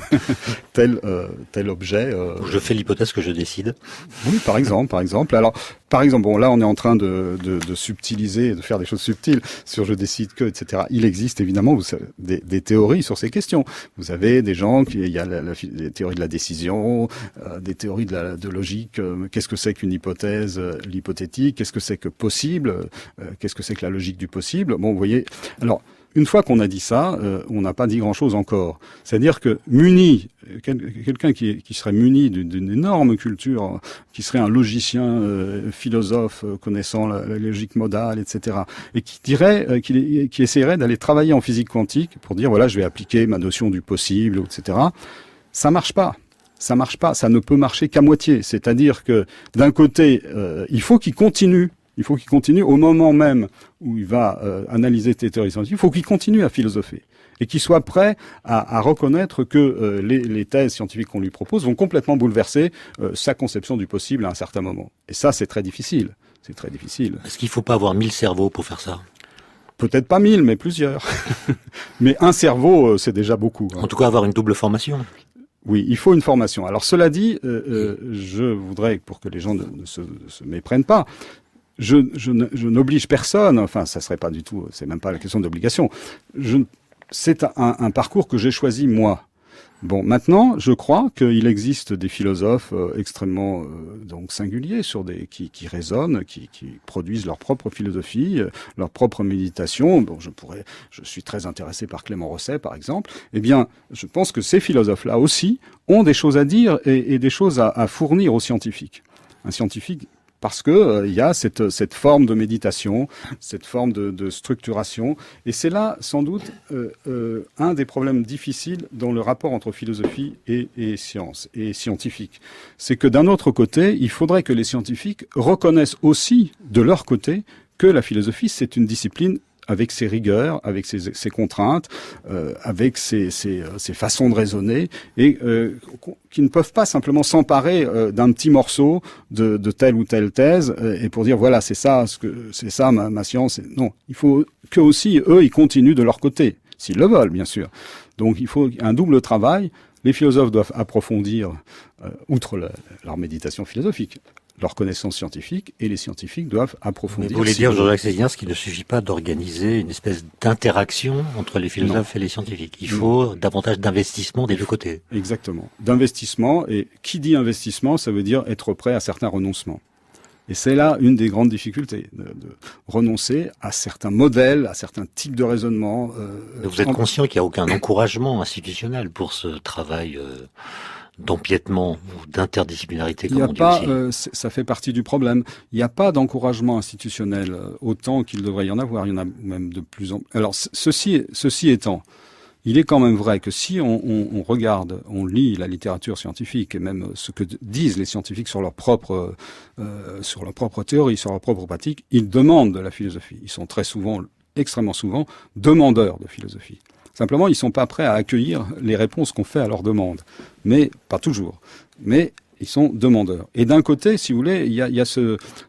tel objet ou je fais l'hypothèse que je décide. Oui, par exemple. Alors par exemple, bon là on est en train de subtiliser, de faire des choses subtiles sur je décide que, etc. Il existe évidemment des théories sur ces questions. Vous avez des gens il y a les théories de la décision, des théories de logique. Qu'est-ce que c'est qu'une hypothèse, l'hypothétique? Qu'est-ce que c'est que possible? Qu'est-ce que c'est que la logique du possible? Bon, vous voyez. Alors, une fois qu'on a dit ça, on n'a pas dit grand-chose encore. C'est-à-dire que quelqu'un qui serait muni d'une énorme culture, qui serait un logicien, philosophe, connaissant la logique modale, etc., et qui dirait, qui essaierait d'aller travailler en physique quantique pour dire, voilà, je vais appliquer ma notion du possible, etc., ça marche pas. Ça marche pas. Ça ne peut marcher qu'à moitié. C'est-à-dire que, d'un côté, il faut qu'il continue au moment même où il va analyser tes théories scientifiques, il faut qu'il continue à philosopher et qu'il soit prêt à reconnaître que les thèses scientifiques qu'on lui propose vont complètement bouleverser sa conception du possible à un certain moment. Et ça, c'est très difficile. C'est très difficile. Est-ce qu'il ne faut pas avoir 1000 cerveaux pour faire ça? Peut-être pas 1000, mais plusieurs. Mais un cerveau, c'est déjà beaucoup. En tout cas, avoir une double formation. Oui, il faut une formation. Alors cela dit, je voudrais, pour que les gens ne se méprennent pas, je n'oblige personne, enfin ça serait pas du tout, c'est même pas la question d'obligation, c'est un parcours que j'ai choisi moi. Bon, maintenant, je crois qu'il existe des philosophes extrêmement donc singuliers qui raisonnent, qui produisent leur propre philosophie, leur propre méditation. Bon, je suis très intéressé par Clément Rosset, par exemple. Eh bien, je pense que ces philosophes-là aussi ont des choses à dire et des choses à fournir aux scientifiques. Un scientifique parce que il y a cette forme de méditation, cette forme de structuration, et c'est là sans doute un des problèmes difficiles dans le rapport entre philosophie et science et scientifique. C'est que d'un autre côté, il faudrait que les scientifiques reconnaissent aussi de leur côté que la philosophie c'est une discipline avec ses rigueurs, avec ses contraintes, avec ses façons de raisonner, et qui ne peuvent pas simplement s'emparer d'un petit morceau de telle ou telle thèse et pour dire voilà c'est ça ma science. Non, il faut que aussi eux ils continuent de leur côté, s'ils le veulent bien sûr. Donc il faut un double travail. Les philosophes doivent approfondir outre leur méditation philosophique, leur connaissance scientifique, et les scientifiques doivent approfondir. Vous voulez dire, Jean-Jacques Séguinas, qu'il ne suffit pas d'organiser une espèce d'interaction entre les philosophes et les scientifiques. Il faut davantage d'investissement des deux côtés. Exactement. D'investissement, et qui dit investissement, ça veut dire être prêt à certains renoncements. Et c'est là une des grandes difficultés, de renoncer à certains modèles, à certains types de raisonnement. Vous êtes conscient qu'il n'y a aucun encouragement institutionnel pour ce travail d'empiètement ou d'interdisciplinarité, comme on dit aussi. Ça fait partie du problème. Il n'y a pas d'encouragement institutionnel autant qu'il devrait y en avoir. Il y en a même de plus en plus. Alors, ceci étant, il est quand même vrai que si on regarde, on lit la littérature scientifique et même ce que disent les scientifiques sur leur propre théorie, sur leur propre pratique, ils demandent de la philosophie. Ils sont très souvent, extrêmement souvent, demandeurs de philosophie. Simplement, ils ne sont pas prêts à accueillir les réponses qu'on fait à leurs demandes. Mais, pas toujours. Mais ils sont demandeurs. Et d'un côté, si vous voulez, il y a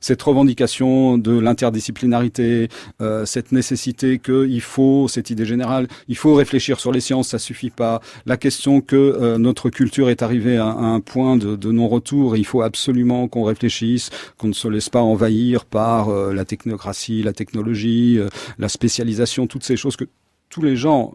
cette revendication de l'interdisciplinarité, cette nécessité qu'il faut, cette idée générale, il faut réfléchir sur les sciences, ça suffit pas. La question que notre culture est arrivée à un point de non-retour, et il faut absolument qu'on réfléchisse, qu'on ne se laisse pas envahir par la technocratie, la technologie, la spécialisation, toutes ces choses que tous les gens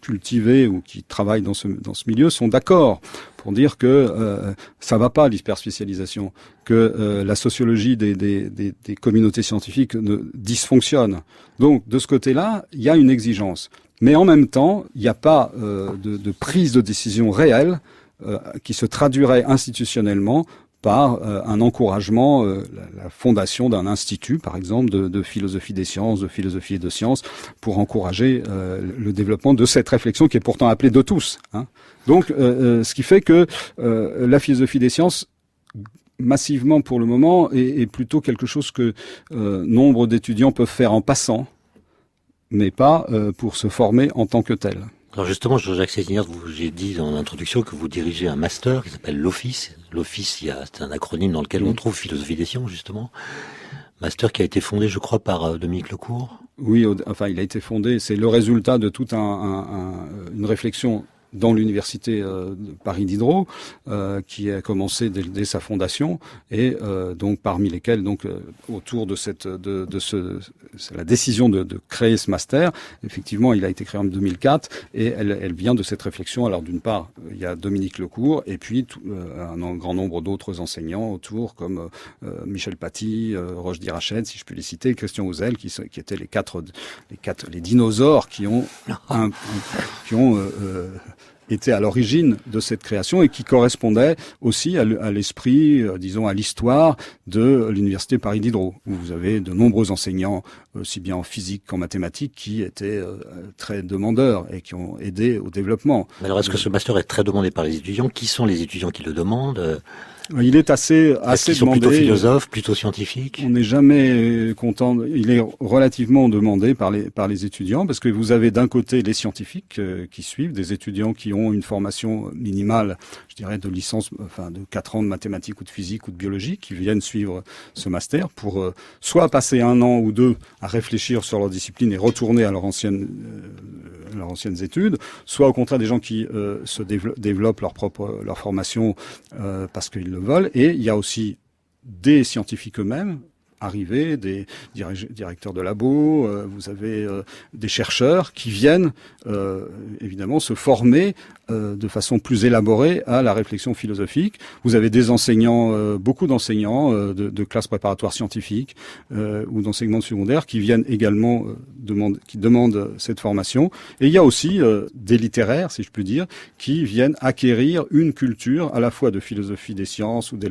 cultivés ou qui travaillent dans ce milieu sont d'accord pour dire que ça va pas l'hyperspécialisation, que la sociologie des communautés scientifiques dysfonctionne. Donc de ce côté-là, il y a une exigence, mais en même temps, il n'y a pas de prise de décision réelle qui se traduirait institutionnellement par un encouragement, la fondation d'un institut, par exemple, de philosophie des sciences, de philosophie et de sciences, pour encourager le développement de cette réflexion qui est pourtant appelée de tous. Hein. Donc, ce qui fait que la philosophie des sciences, massivement pour le moment, est plutôt quelque chose que nombre d'étudiants peuvent faire en passant, mais pas pour se former en tant que tel. Alors justement, Jean-Jacques Séguinas, j'ai dit dans l'introduction que vous dirigez un master qui s'appelle l'Office. L'Office, c'est un acronyme dans lequel on trouve philosophie des sciences, justement. Master qui a été fondé, je crois, par Dominique Lecourt. Oui, enfin, il a été fondé. C'est le résultat de toute une réflexion dans l'université de Paris Diderot, qui a commencé dès sa fondation, et donc parmi lesquels, autour de la décision de créer ce master, effectivement, il a été créé en 2004, et elle vient de cette réflexion. Alors d'une part, il y a Dominique Lecourt, et puis un grand nombre d'autres enseignants autour, comme Michel Paty, Roch Dirached, si je puis les citer, Christian Houzel, qui étaient les dinosaures qui ont était à l'origine de cette création et qui correspondait aussi à l'esprit, disons, à l'histoire de l'université Paris Diderot, où vous avez de nombreux enseignants, aussi bien en physique qu'en mathématiques, qui étaient très demandeurs et qui ont aidé au développement. Mais alors, est-ce que ce master est très demandé par les étudiants? Qui sont les étudiants qui le demandent? Il est assez Est-ce demandé. Plutôt philosophes, plutôt scientifiques? On n'est jamais content. Il est relativement demandé par les étudiants, parce que vous avez d'un côté les scientifiques qui suivent, des étudiants qui ont une formation minimale, je dirais de licence, enfin de 4 ans de mathématiques ou de physique ou de biologie, qui viennent suivre ce master pour soit passer 1 an ou 2 à réfléchir sur leur discipline et retourner à leurs anciennes études, soit au contraire des gens qui se développent leur formation parce qu'ils le veulent. Et il y a aussi des scientifiques eux-mêmes, arriver des directeurs de labo, vous avez des chercheurs qui viennent évidemment se former de façon plus élaborée à la réflexion philosophique. Vous avez des enseignants, beaucoup d'enseignants de classes préparatoires scientifiques ou d'enseignement secondaire qui viennent également qui demandent cette formation. Et il y a aussi des littéraires, si je puis dire, qui viennent acquérir une culture à la fois de philosophie des sciences ou de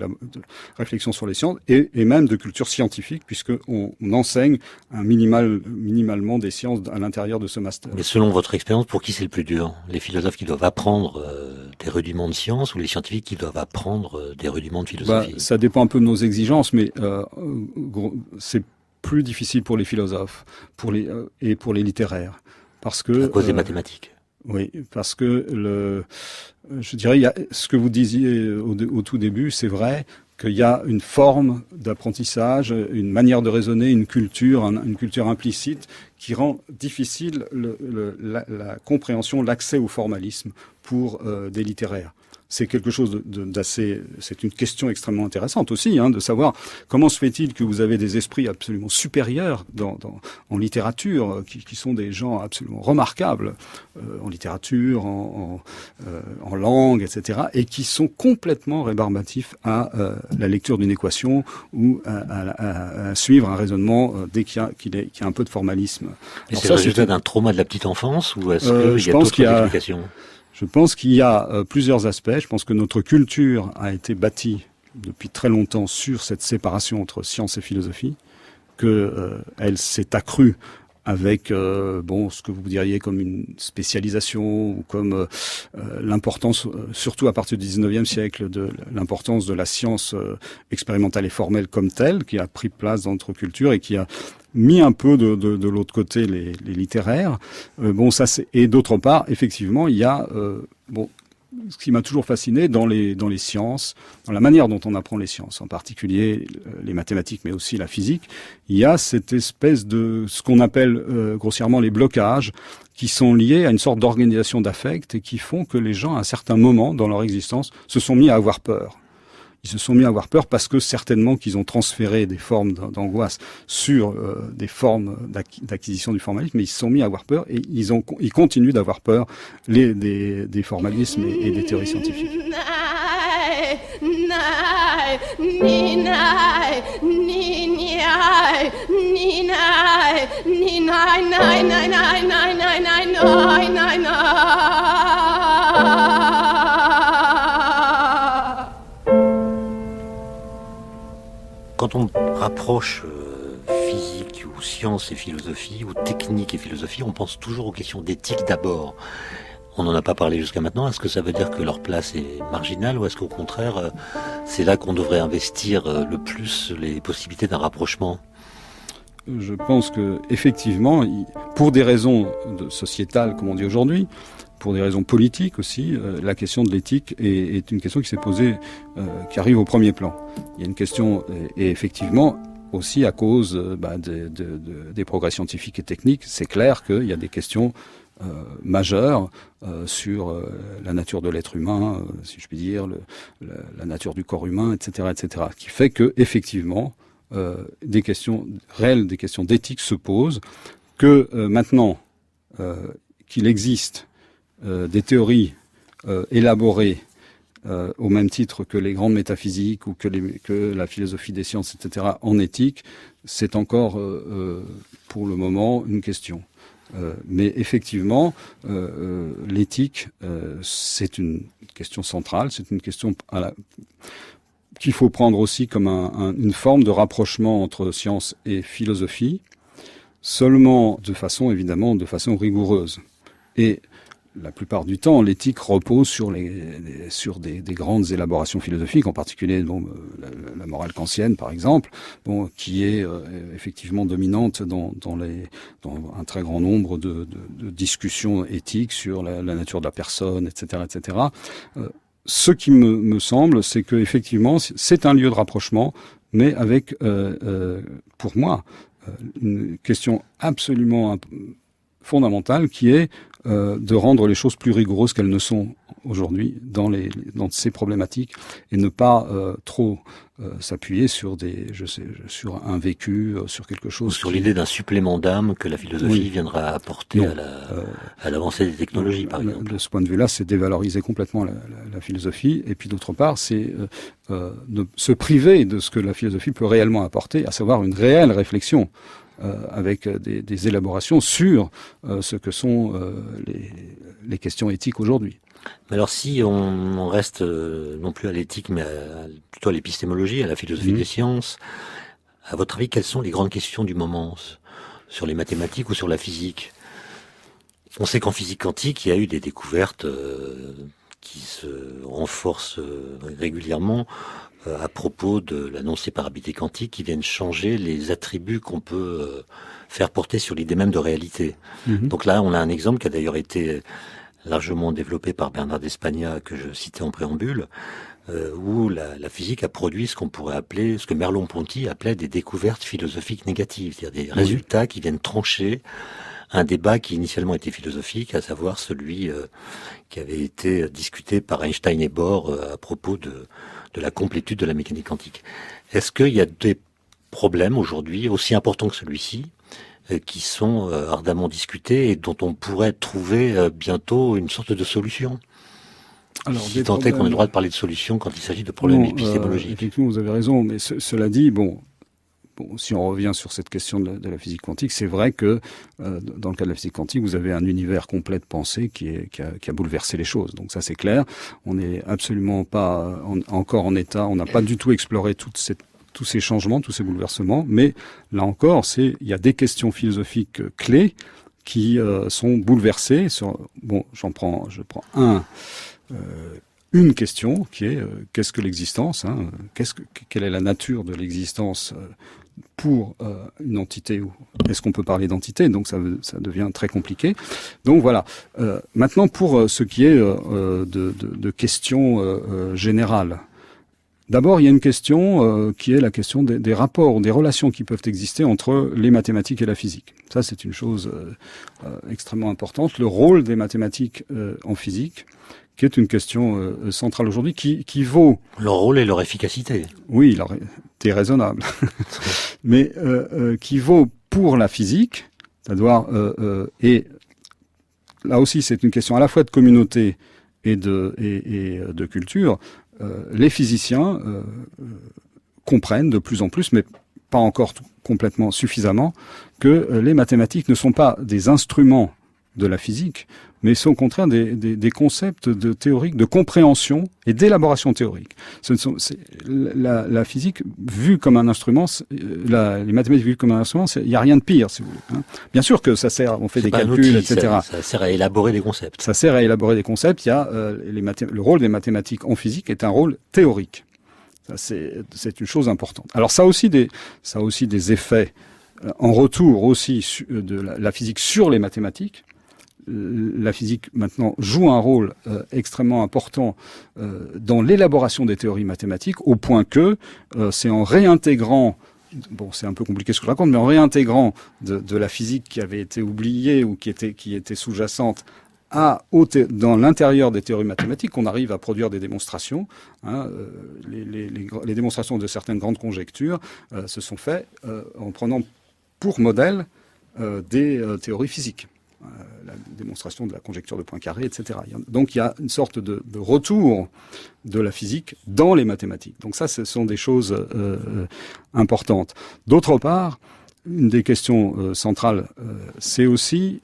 réflexion sur les sciences et même de culture scientifique, puisqu'on enseigne minimalement des sciences à l'intérieur de ce master. Mais selon votre expérience, pour qui c'est le plus dur? Les philosophes qui doivent apprendre des rudiments de science ou les scientifiques qui doivent apprendre des rudiments de philosophie? Ça dépend un peu de nos exigences, mais c'est plus difficile pour les philosophes et pour les littéraires. Parce que, à cause des mathématiques. Oui, parce que je dirais, ce que vous disiez au tout début, c'est vrai qu'il y a une forme d'apprentissage, une manière de raisonner, une culture implicite qui rend difficile la compréhension, l'accès au formalisme pour des littéraires. C'est quelque chose c'est une question extrêmement intéressante aussi, de savoir comment se fait-il que vous avez des esprits absolument supérieurs en littérature, qui sont des gens absolument remarquables en littérature, en langue, etc., et qui sont complètement rébarbatifs à la lecture d'une équation ou à suivre un raisonnement dès qu'il y a un peu de formalisme. Et c'est le résultat d'un trauma de la petite enfance ou est-ce qu'il y a d'autres explications? Je pense qu'il y a plusieurs aspects. Je pense que notre culture a été bâtie depuis très longtemps sur cette séparation entre science et philosophie, elle s'est accrue avec ce que vous diriez comme une spécialisation ou comme l'importance, surtout à partir du 19e siècle, de l'importance de la science expérimentale et formelle comme telle, qui a pris place dans notre culture et qui a mis un peu de l'autre côté les littéraires. Et d'autre part, effectivement, il y a ce qui m'a toujours fasciné dans les sciences, dans la manière dont on apprend les sciences, en particulier les mathématiques, mais aussi la physique, il y a cette espèce de ce qu'on appelle grossièrement les blocages, qui sont liés à une sorte d'organisation d'affect et qui font que les gens, à un certain moment dans leur existence, se sont mis à avoir peur. Ils se sont mis à avoir peur parce que certainement qu'ils ont transféré des formes d'angoisse sur des formes d'acquisition du formalisme, mais ils se sont mis à avoir peur et ils continuent d'avoir peur des formalismes et des théories scientifiques. Quand on rapproche physique ou science et philosophie, ou technique et philosophie, on pense toujours aux questions d'éthique d'abord. On n'en a pas parlé jusqu'à maintenant. Est-ce que ça veut dire que leur place est marginale ou est-ce qu'au contraire, c'est là qu'on devrait investir le plus les possibilités d'un rapprochement? Je pense que effectivement, pour des raisons sociétales, comme on dit aujourd'hui, pour des raisons politiques aussi, la question de l'éthique est une question qui s'est posée, qui arrive au premier plan. Il y a une question, et effectivement, aussi à cause des progrès scientifiques et techniques, c'est clair qu'il y a des questions majeures sur la nature de l'être humain, si je puis dire, la nature du corps humain, etc., etc., qui fait que effectivement, des questions réelles, des questions d'éthique se posent, que maintenant qu'il existe des théories élaborées au même titre que les grandes métaphysiques ou que la philosophie des sciences, etc., en éthique, c'est encore pour le moment une question. Mais effectivement, l'éthique, c'est une question centrale, c'est une question qu'il faut prendre aussi comme une forme de rapprochement entre science et philosophie, seulement de façon rigoureuse. Et la plupart du temps, l'éthique repose sur des grandes élaborations philosophiques, en particulier la morale kantienne, par exemple, qui est effectivement dominante dans un très grand nombre de discussions éthiques sur la nature de la personne, etc., etc. Ce qui me semble, c'est que effectivement, c'est un lieu de rapprochement, mais avec, pour moi, une question absolument fondamentale qui est de rendre les choses plus rigoureuses qu'elles ne sont aujourd'hui dans ces problématiques, et ne pas trop s'appuyer sur sur un vécu, sur quelque chose. Ou sur l'idée d'un supplément d'âme que la philosophie viendra apporter à l'avancée des technologies, par exemple. De ce point de vue-là, c'est dévaloriser complètement la philosophie. Et puis d'autre part, c'est de se priver de ce que la philosophie peut réellement apporter, à savoir une réelle réflexion avec des élaborations sur ce que sont les questions éthiques aujourd'hui. Mais alors si on reste non plus à l'éthique, mais plutôt à l'épistémologie, à la philosophie des sciences, à votre avis, quelles sont les grandes questions du moment sur les mathématiques ou sur la physique? On sait qu'en physique quantique, il y a eu des découvertes qui se renforcent régulièrement à propos de la non-séparabilité quantique, qui viennent changer les attributs qu'on peut faire porter sur l'idée même de réalité. Donc là, on a un exemple qui a d'ailleurs été largement développé par Bernard d'Espagna, que je citais en préambule, où la physique a produit ce qu'on pourrait appeler, ce que Merleau-Ponty appelait des découvertes philosophiques négatives, c'est-à-dire des résultats qui viennent trancher un débat qui initialement était philosophique, à savoir celui qui avait été discuté par Einstein et Bohr à propos de la complétude de la mécanique quantique. Est-ce qu'il y a des problèmes aujourd'hui aussi importants que celui-ci qui sont ardemment discutés et dont on pourrait trouver bientôt une sorte de solution? Alors, si tant est qu'on a le droit de parler de solution quand il s'agit de problèmes épistémologiques. Effectivement, vous avez raison, mais cela dit, si on revient sur cette question de la physique quantique, c'est vrai que dans le cas de la physique quantique, vous avez un univers complet de pensée qui a bouleversé les choses. Donc ça, c'est clair. On n'est absolument pas encore en état, on n'a pas du tout exploré tous ces changements, tous ces bouleversements, mais là encore, il y a des questions philosophiques clés qui sont bouleversées. Je prends une question qui est qu'est-ce que l'existence, quelle est la nature de l'existence pour une entité, ou est-ce qu'on peut parler d'entité? Donc ça devient très compliqué. Donc voilà. Maintenant, pour ce qui est de questions générales. D'abord, il y a une question qui est la question des rapports, des relations qui peuvent exister entre les mathématiques et la physique. Ça, c'est une chose extrêmement importante. Le rôle des mathématiques en physique, qui est une question centrale aujourd'hui, qui vaut... Leur rôle et leur efficacité. Oui, c'est raisonnable. Mais qui vaut pour la physique, c'est-à-dire... et là aussi, c'est une question à la fois de communauté et de culture. Les physiciens comprennent de plus en plus, mais pas encore complètement suffisamment, que les mathématiques ne sont pas des instruments de la physique, mais sont au contraire des concepts théoriques, de compréhension et d'élaboration théorique. La physique vue comme un instrument, les mathématiques vues comme un instrument, il n'y a rien de pire, si vous voulez. Bien sûr que ça sert, on fait des calculs, etc. Ça sert à élaborer des concepts. Ça sert à élaborer des concepts. Il y a le rôle des mathématiques en physique est un rôle théorique. Ça, c'est une chose importante. Alors ça a aussi des effets en retour aussi de la physique sur les mathématiques. La physique maintenant joue un rôle extrêmement important dans l'élaboration des théories mathématiques, au point que c'est en réintégrant, c'est un peu compliqué ce que je raconte, mais en réintégrant de la physique qui avait été oubliée ou qui était sous-jacente dans l'intérieur des théories mathématiques, qu'on arrive à produire des démonstrations. Les démonstrations de certaines grandes conjectures se sont faites en prenant pour modèle des théories physiques. La démonstration de la conjecture de Poincaré, etc. Donc il y a une sorte de retour de la physique dans les mathématiques. Donc ça, ce sont des choses importantes. D'autre part, une des questions centrales, c'est aussi,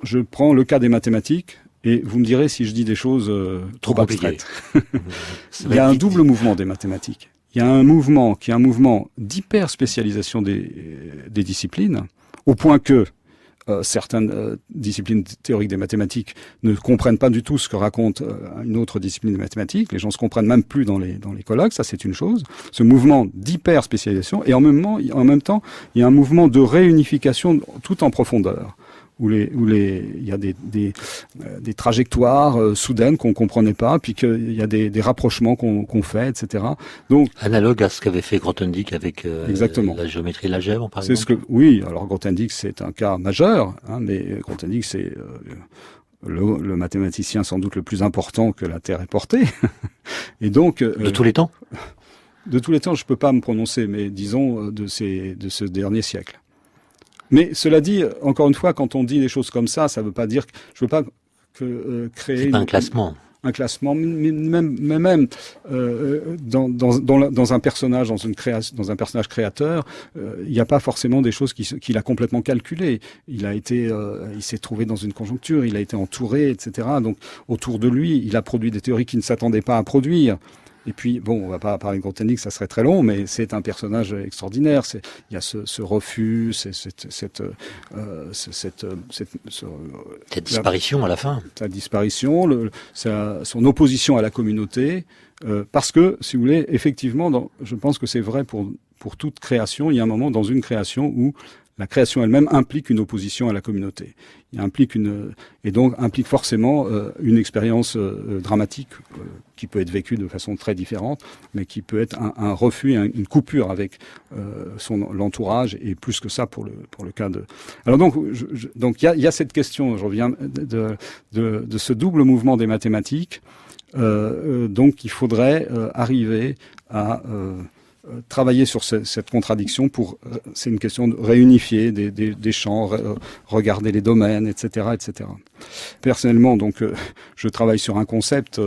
je prends le cas des mathématiques, et vous me direz si je dis des choses trop abstraites. Il y a un double mouvement des mathématiques. Il y a un mouvement qui est un mouvement d'hyper-spécialisation des disciplines, au point que certaines disciplines théoriques des mathématiques ne comprennent pas du tout ce que raconte une autre discipline des mathématiques. Les gens se comprennent même plus dans les colloques. Ça, c'est une chose. Ce mouvement d'hyper-spécialisation. Et en même temps, il y a un mouvement de réunification tout en profondeur, où il y a des trajectoires soudaines qu'on comprenait pas, puis qu'il y a des rapprochements qu'on fait, etc. Donc, analogue à ce qu'avait fait Grothendieck avec la géométrie et l'algèbre, par exemple. Oui, alors Grothendieck, c'est un cas majeur, mais Grothendieck, c'est le mathématicien sans doute le plus important que la Terre ait porté. Et donc De tous les temps? de tous les temps, je peux pas me prononcer, mais disons de ce dernier siècle. Mais cela dit, encore une fois, quand on dit des choses comme ça veut pas dire que je veux pas créer C'est pas un classement. un classement, mais même dans un personnage, dans un personnage créateur, il n'y a pas forcément des choses qu'il a complètement calculées. Il s'est trouvé dans une conjoncture, il a été entouré, etc. Donc autour de lui, il a produit des théories qu'il ne s'attendait pas à produire. Et puis, bon, on va pas parler de Grothendieck, ça serait très long, mais c'est un personnage extraordinaire. Il y a ce refus, cette disparition à la fin. Sa disparition, son opposition à la communauté, parce que, si vous voulez, effectivement, je pense que c'est vrai pour toute création. Il y a un moment dans une création où la création elle-même implique une opposition à la communauté. Et donc implique forcément une expérience dramatique qui peut être vécue de façon très différente, mais qui peut être un refus, une coupure avec l'entourage, et plus que ça pour le cas de. Alors donc il y a cette question. Je reviens de ce double mouvement des mathématiques. Donc il faudrait arriver à travailler sur cette contradiction c'est une question de réunifier des champs, regarder les domaines, etc., etc. Personnellement, donc, je travaille sur un concept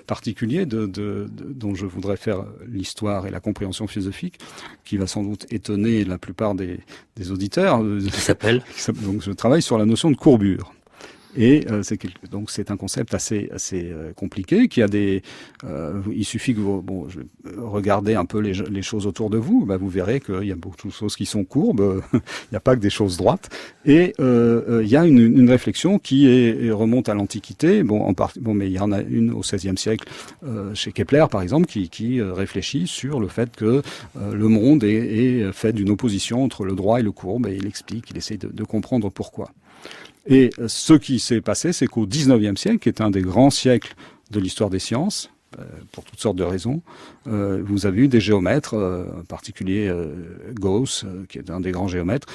particulier dont je voudrais faire l'histoire et la compréhension philosophique, qui va sans doute étonner la plupart des auditeurs. Qui s'appelle? Donc, je travaille sur la notion de courbure. Et donc c'est un concept assez compliqué qui a il suffit que vous regardez un peu les choses autour de vous, vous verrez qu'il y a beaucoup de choses qui sont courbes, il n'y a pas que des choses droites, et il y a une réflexion qui remonte à l'Antiquité, mais il y en a une au XVIe siècle chez Kepler par exemple qui réfléchit sur le fait que le monde est fait d'une opposition entre le droit et le courbe, et il essaie de comprendre pourquoi. Et ce qui s'est passé, c'est qu'au XIXe siècle, qui est un des grands siècles de l'histoire des sciences, pour toutes sortes de raisons, vous avez eu des géomètres, en particulier Gauss, qui est un des grands géomètres,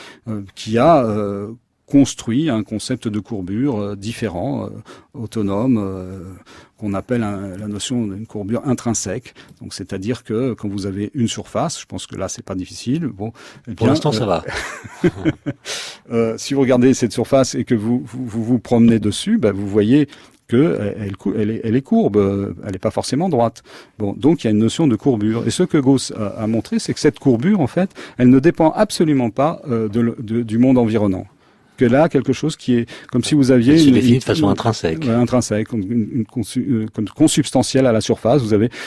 qui a construit un concept de courbure différent, autonome, qu'on appelle la notion d'une courbure intrinsèque. Donc, c'est-à-dire que quand vous avez une surface, je pense que là, c'est pas difficile. Pour l'instant, ça va. Si vous regardez cette surface et que vous promenez dessus, vous voyez que elle est courbe, elle n'est pas forcément droite. Donc il y a une notion de courbure. Et ce que Gauss a montré, c'est que cette courbure, en fait, elle ne dépend absolument pas du monde environnant. Que là, quelque chose qui est comme si vous aviez c'est défini de façon intrinsèque. Intrinsèque, consubstantielle à la surface.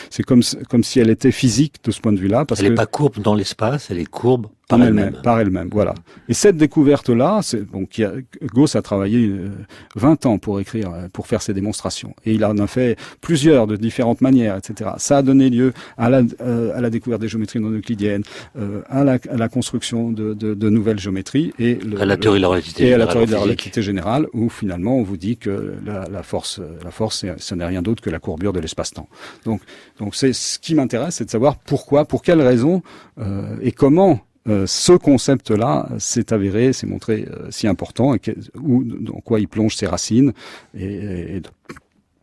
C'est comme si elle était physique de ce point de vue-là. Elle n'est pas courbe dans l'espace, elle est courbe par elle-même. Par elle-même, voilà. Et cette découverte-là, Gauss a travaillé 20 ans pour faire ces démonstrations. Et il en a fait plusieurs de différentes manières, etc. Ça a donné lieu à la découverte des géométries non euclidiennes, à la construction de nouvelles géométries à la théorie de la relativité générale. Et à la théorie de la relativité générale, où finalement on vous dit que la force, ce n'est rien d'autre que la courbure de l'espace-temps. Donc c'est ce qui m'intéresse, c'est de savoir pourquoi, pour quelles raisons et comment ce concept-là s'est montré si important, et dans quoi il plonge ses racines.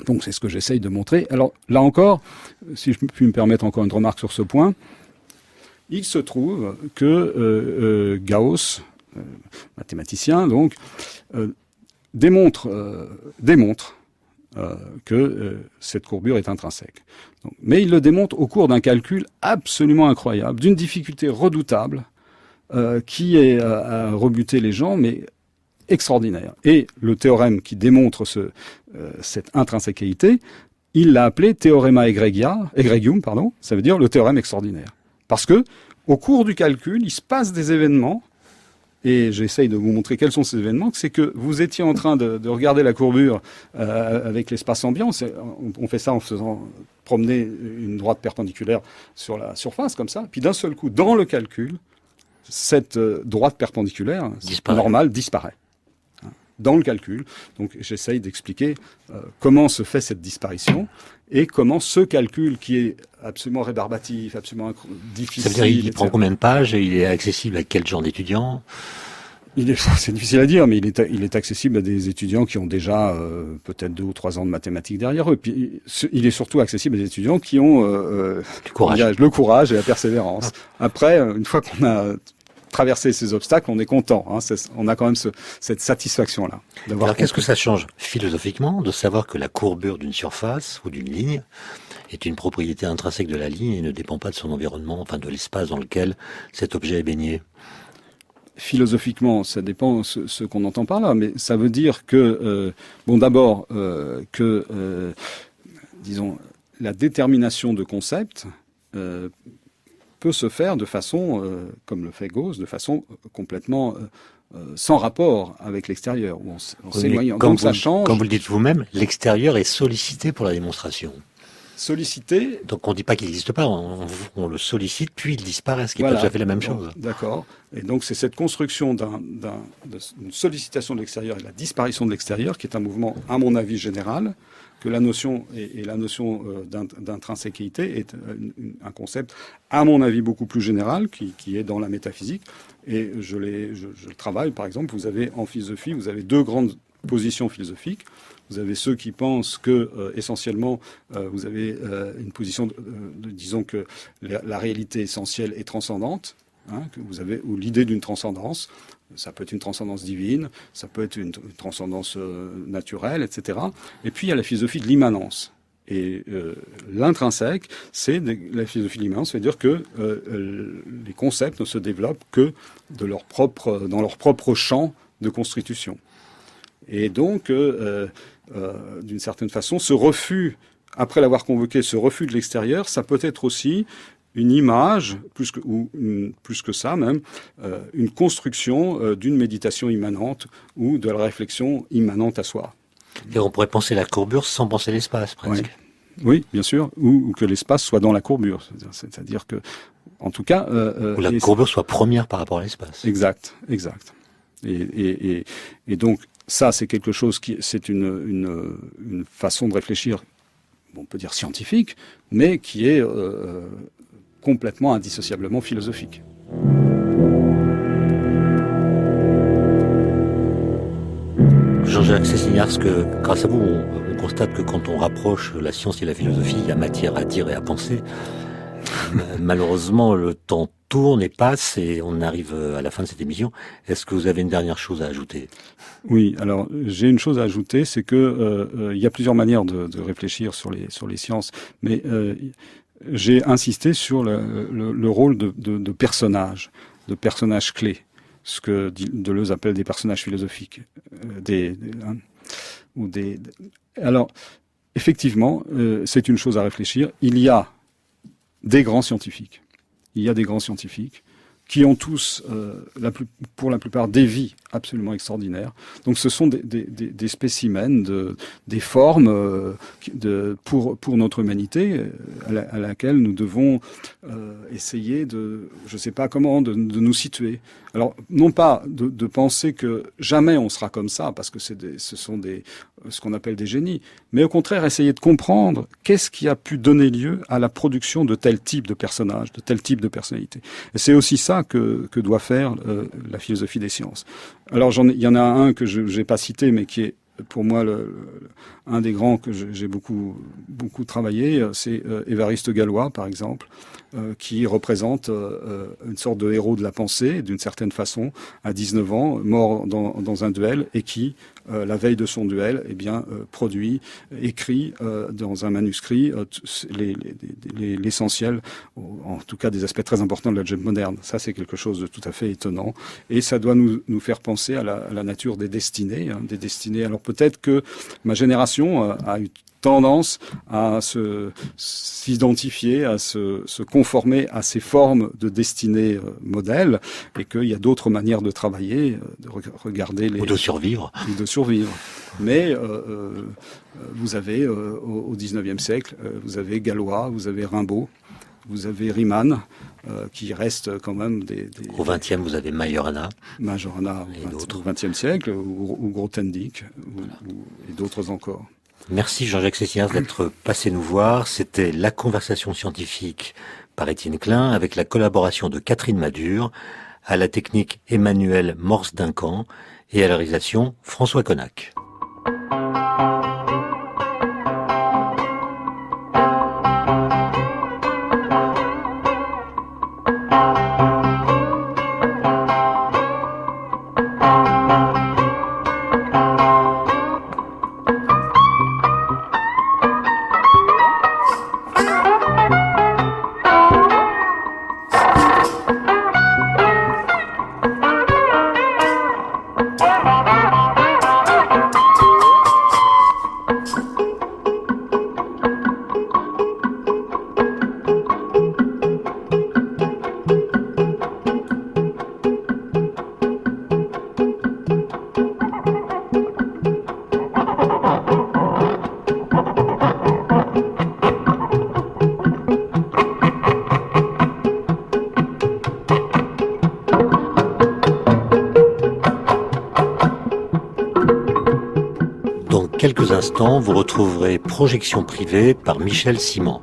Donc c'est ce que j'essaye de montrer. Alors là encore, si je puis me permettre encore une remarque sur ce point, il se trouve que Gauss, mathématicien, donc, démontre que cette courbure est intrinsèque. Mais il le démontre au cours d'un calcul absolument incroyable, d'une difficulté redoutable, qui est à rebuter les gens, mais extraordinaire. Et le théorème qui démontre cette intrinsèquité, il l'a appelé théorema egregium, ça veut dire le théorème extraordinaire. Parce que, au cours du calcul, il se passe des événements, et j'essaye de vous montrer quels sont ces événements, c'est que vous étiez en train de regarder la courbure avec l'espace ambiant. On fait ça en faisant promener une droite perpendiculaire sur la surface, comme ça. Puis d'un seul coup, dans le calcul, cette droite perpendiculaire normale disparaît. Dans le calcul. Donc j'essaye d'expliquer comment se fait cette disparition et comment ce calcul qui est absolument rébarbatif, absolument difficile... Ça veut dire qu'il prend combien de pages et il est accessible à quel genre d'étudiants? C'est difficile à dire, mais il est accessible à des étudiants qui ont déjà peut-être 2 ou 3 ans de mathématiques derrière eux. Puis il est surtout accessible à des étudiants qui ont le courage et la persévérance. Après, une fois qu'on a traversé ces obstacles, on est content. Hein, on a quand même cette satisfaction-là. Alors qu'est-ce que ça change philosophiquement de savoir que la courbure d'une surface ou d'une ligne est une propriété intrinsèque de la ligne et ne dépend pas de son environnement, enfin de l'espace dans lequel cet objet est baigné? Philosophiquement, ça dépend ce qu'on entend par là, mais ça veut dire que, d'abord, disons, la détermination de concepts peut se faire de façon, comme le fait Gauss, de façon complètement sans rapport avec l'extérieur, où on s'éloigne. Donc ça change. Comme vous le dites vous-même, l'extérieur est sollicité pour la démonstration. Sollicité. Donc on ne dit pas qu'il n'existe pas, on le sollicite, puis il disparaît, ce qui est pas tout à fait la même chose. D'accord. Et donc c'est cette construction d'une sollicitation de l'extérieur et la disparition de l'extérieur qui est un mouvement, à mon avis, général, que la notion et la notion d'intrinséquité est un concept, à mon avis, beaucoup plus général, qui est dans la métaphysique. Et je le travaille, par exemple, vous avez en philosophie, vous avez 2 grandes positions philosophiques. Vous avez ceux qui pensent que, essentiellement, vous avez une position, disons que la réalité essentielle est transcendante, hein, que vous avez, ou l'idée d'une transcendance. Ça peut être une transcendance divine, ça peut être une transcendance naturelle, etc. Et puis il y a la philosophie de l'immanence. Et l'intrinsèque, c'est la philosophie de l'immanence, c'est-à-dire que les concepts ne se développent que dans leur propre champ de constitution. Et donc, d'une certaine façon, ce refus, après l'avoir convoqué, ce refus de l'extérieur, ça peut être aussi une image, plus que ça même, une construction d'une méditation immanente ou de la réflexion immanente à soi. Et on pourrait penser la courbure sans penser l'espace, presque. Oui, bien sûr, ou que l'espace soit dans la courbure. C'est-à-dire que, en tout cas... ou la courbure soit première par rapport à l'espace. Exact. Et donc, ça, c'est quelque chose c'est une façon de réfléchir, on peut dire scientifique, mais qui est complètement indissociablement philosophique. Jean-Jacques Cessignars, que grâce à vous, on constate que quand on rapproche la science et la philosophie, il y a matière à dire et à penser. Malheureusement, le temps tourne et passe et on arrive à la fin de cette émission. Est-ce que vous avez une dernière chose à ajouter? Oui, alors j'ai une chose à ajouter, c'est que il y a plusieurs manières de réfléchir sur les sciences, mais j'ai insisté sur le rôle de personnages clés, ce que Deleuze appelle des personnages philosophiques, Alors, effectivement, c'est une chose à réfléchir. Il y a des grands scientifiques. Il y a des grands scientifiques qui ont tous, pour la plupart, des vies absolument extraordinaires. Donc ce sont des spécimens, des formes pour notre humanité à laquelle nous devons essayer je ne sais pas comment, de nous situer. Alors, non pas de penser que jamais on sera comme ça, parce que ce sont ce qu'on appelle des génies, mais au contraire essayer de comprendre qu'est-ce qui a pu donner lieu à la production de tel type de personnage, de tel type de personnalité. Et c'est aussi ça que doit faire la philosophie des sciences. Alors, il y en a un que je n'ai pas cité, mais qui est pour moi un des grands que j'ai beaucoup travaillé, c'est Évariste Galois, par exemple, qui représente une sorte de héros de la pensée, d'une certaine façon, à 19 ans, mort dans un duel, et qui, la veille de son duel, écrit dans un manuscrit l'essentiel, en tout cas des aspects très importants de la l'algèbre moderne. Ça, c'est quelque chose de tout à fait étonnant, et ça doit nous faire penser à la nature des destinées. Alors peut-être que ma génération a eu tendance à s'identifier, à se conformer à ces formes de destinée modèles, et qu'il y a d'autres manières de travailler, de regarder ou de survivre. Mais vous avez au XIXe siècle, vous avez Galois, vous avez Rimbaud, vous avez Riemann, qui restent quand même Au XXe, vous avez Majorana au XXe siècle, ou Grothendieck, et d'autres encore. Merci Jean-Jacques Cessignars d'être passé nous voir. C'était La Conversation scientifique par Étienne Klein, avec la collaboration de Catherine Madure, à la technique Emmanuel Morse-Duncan et à la réalisation François Connac. Dans quelques instants, vous retrouverez Projection privée par Michel Simon.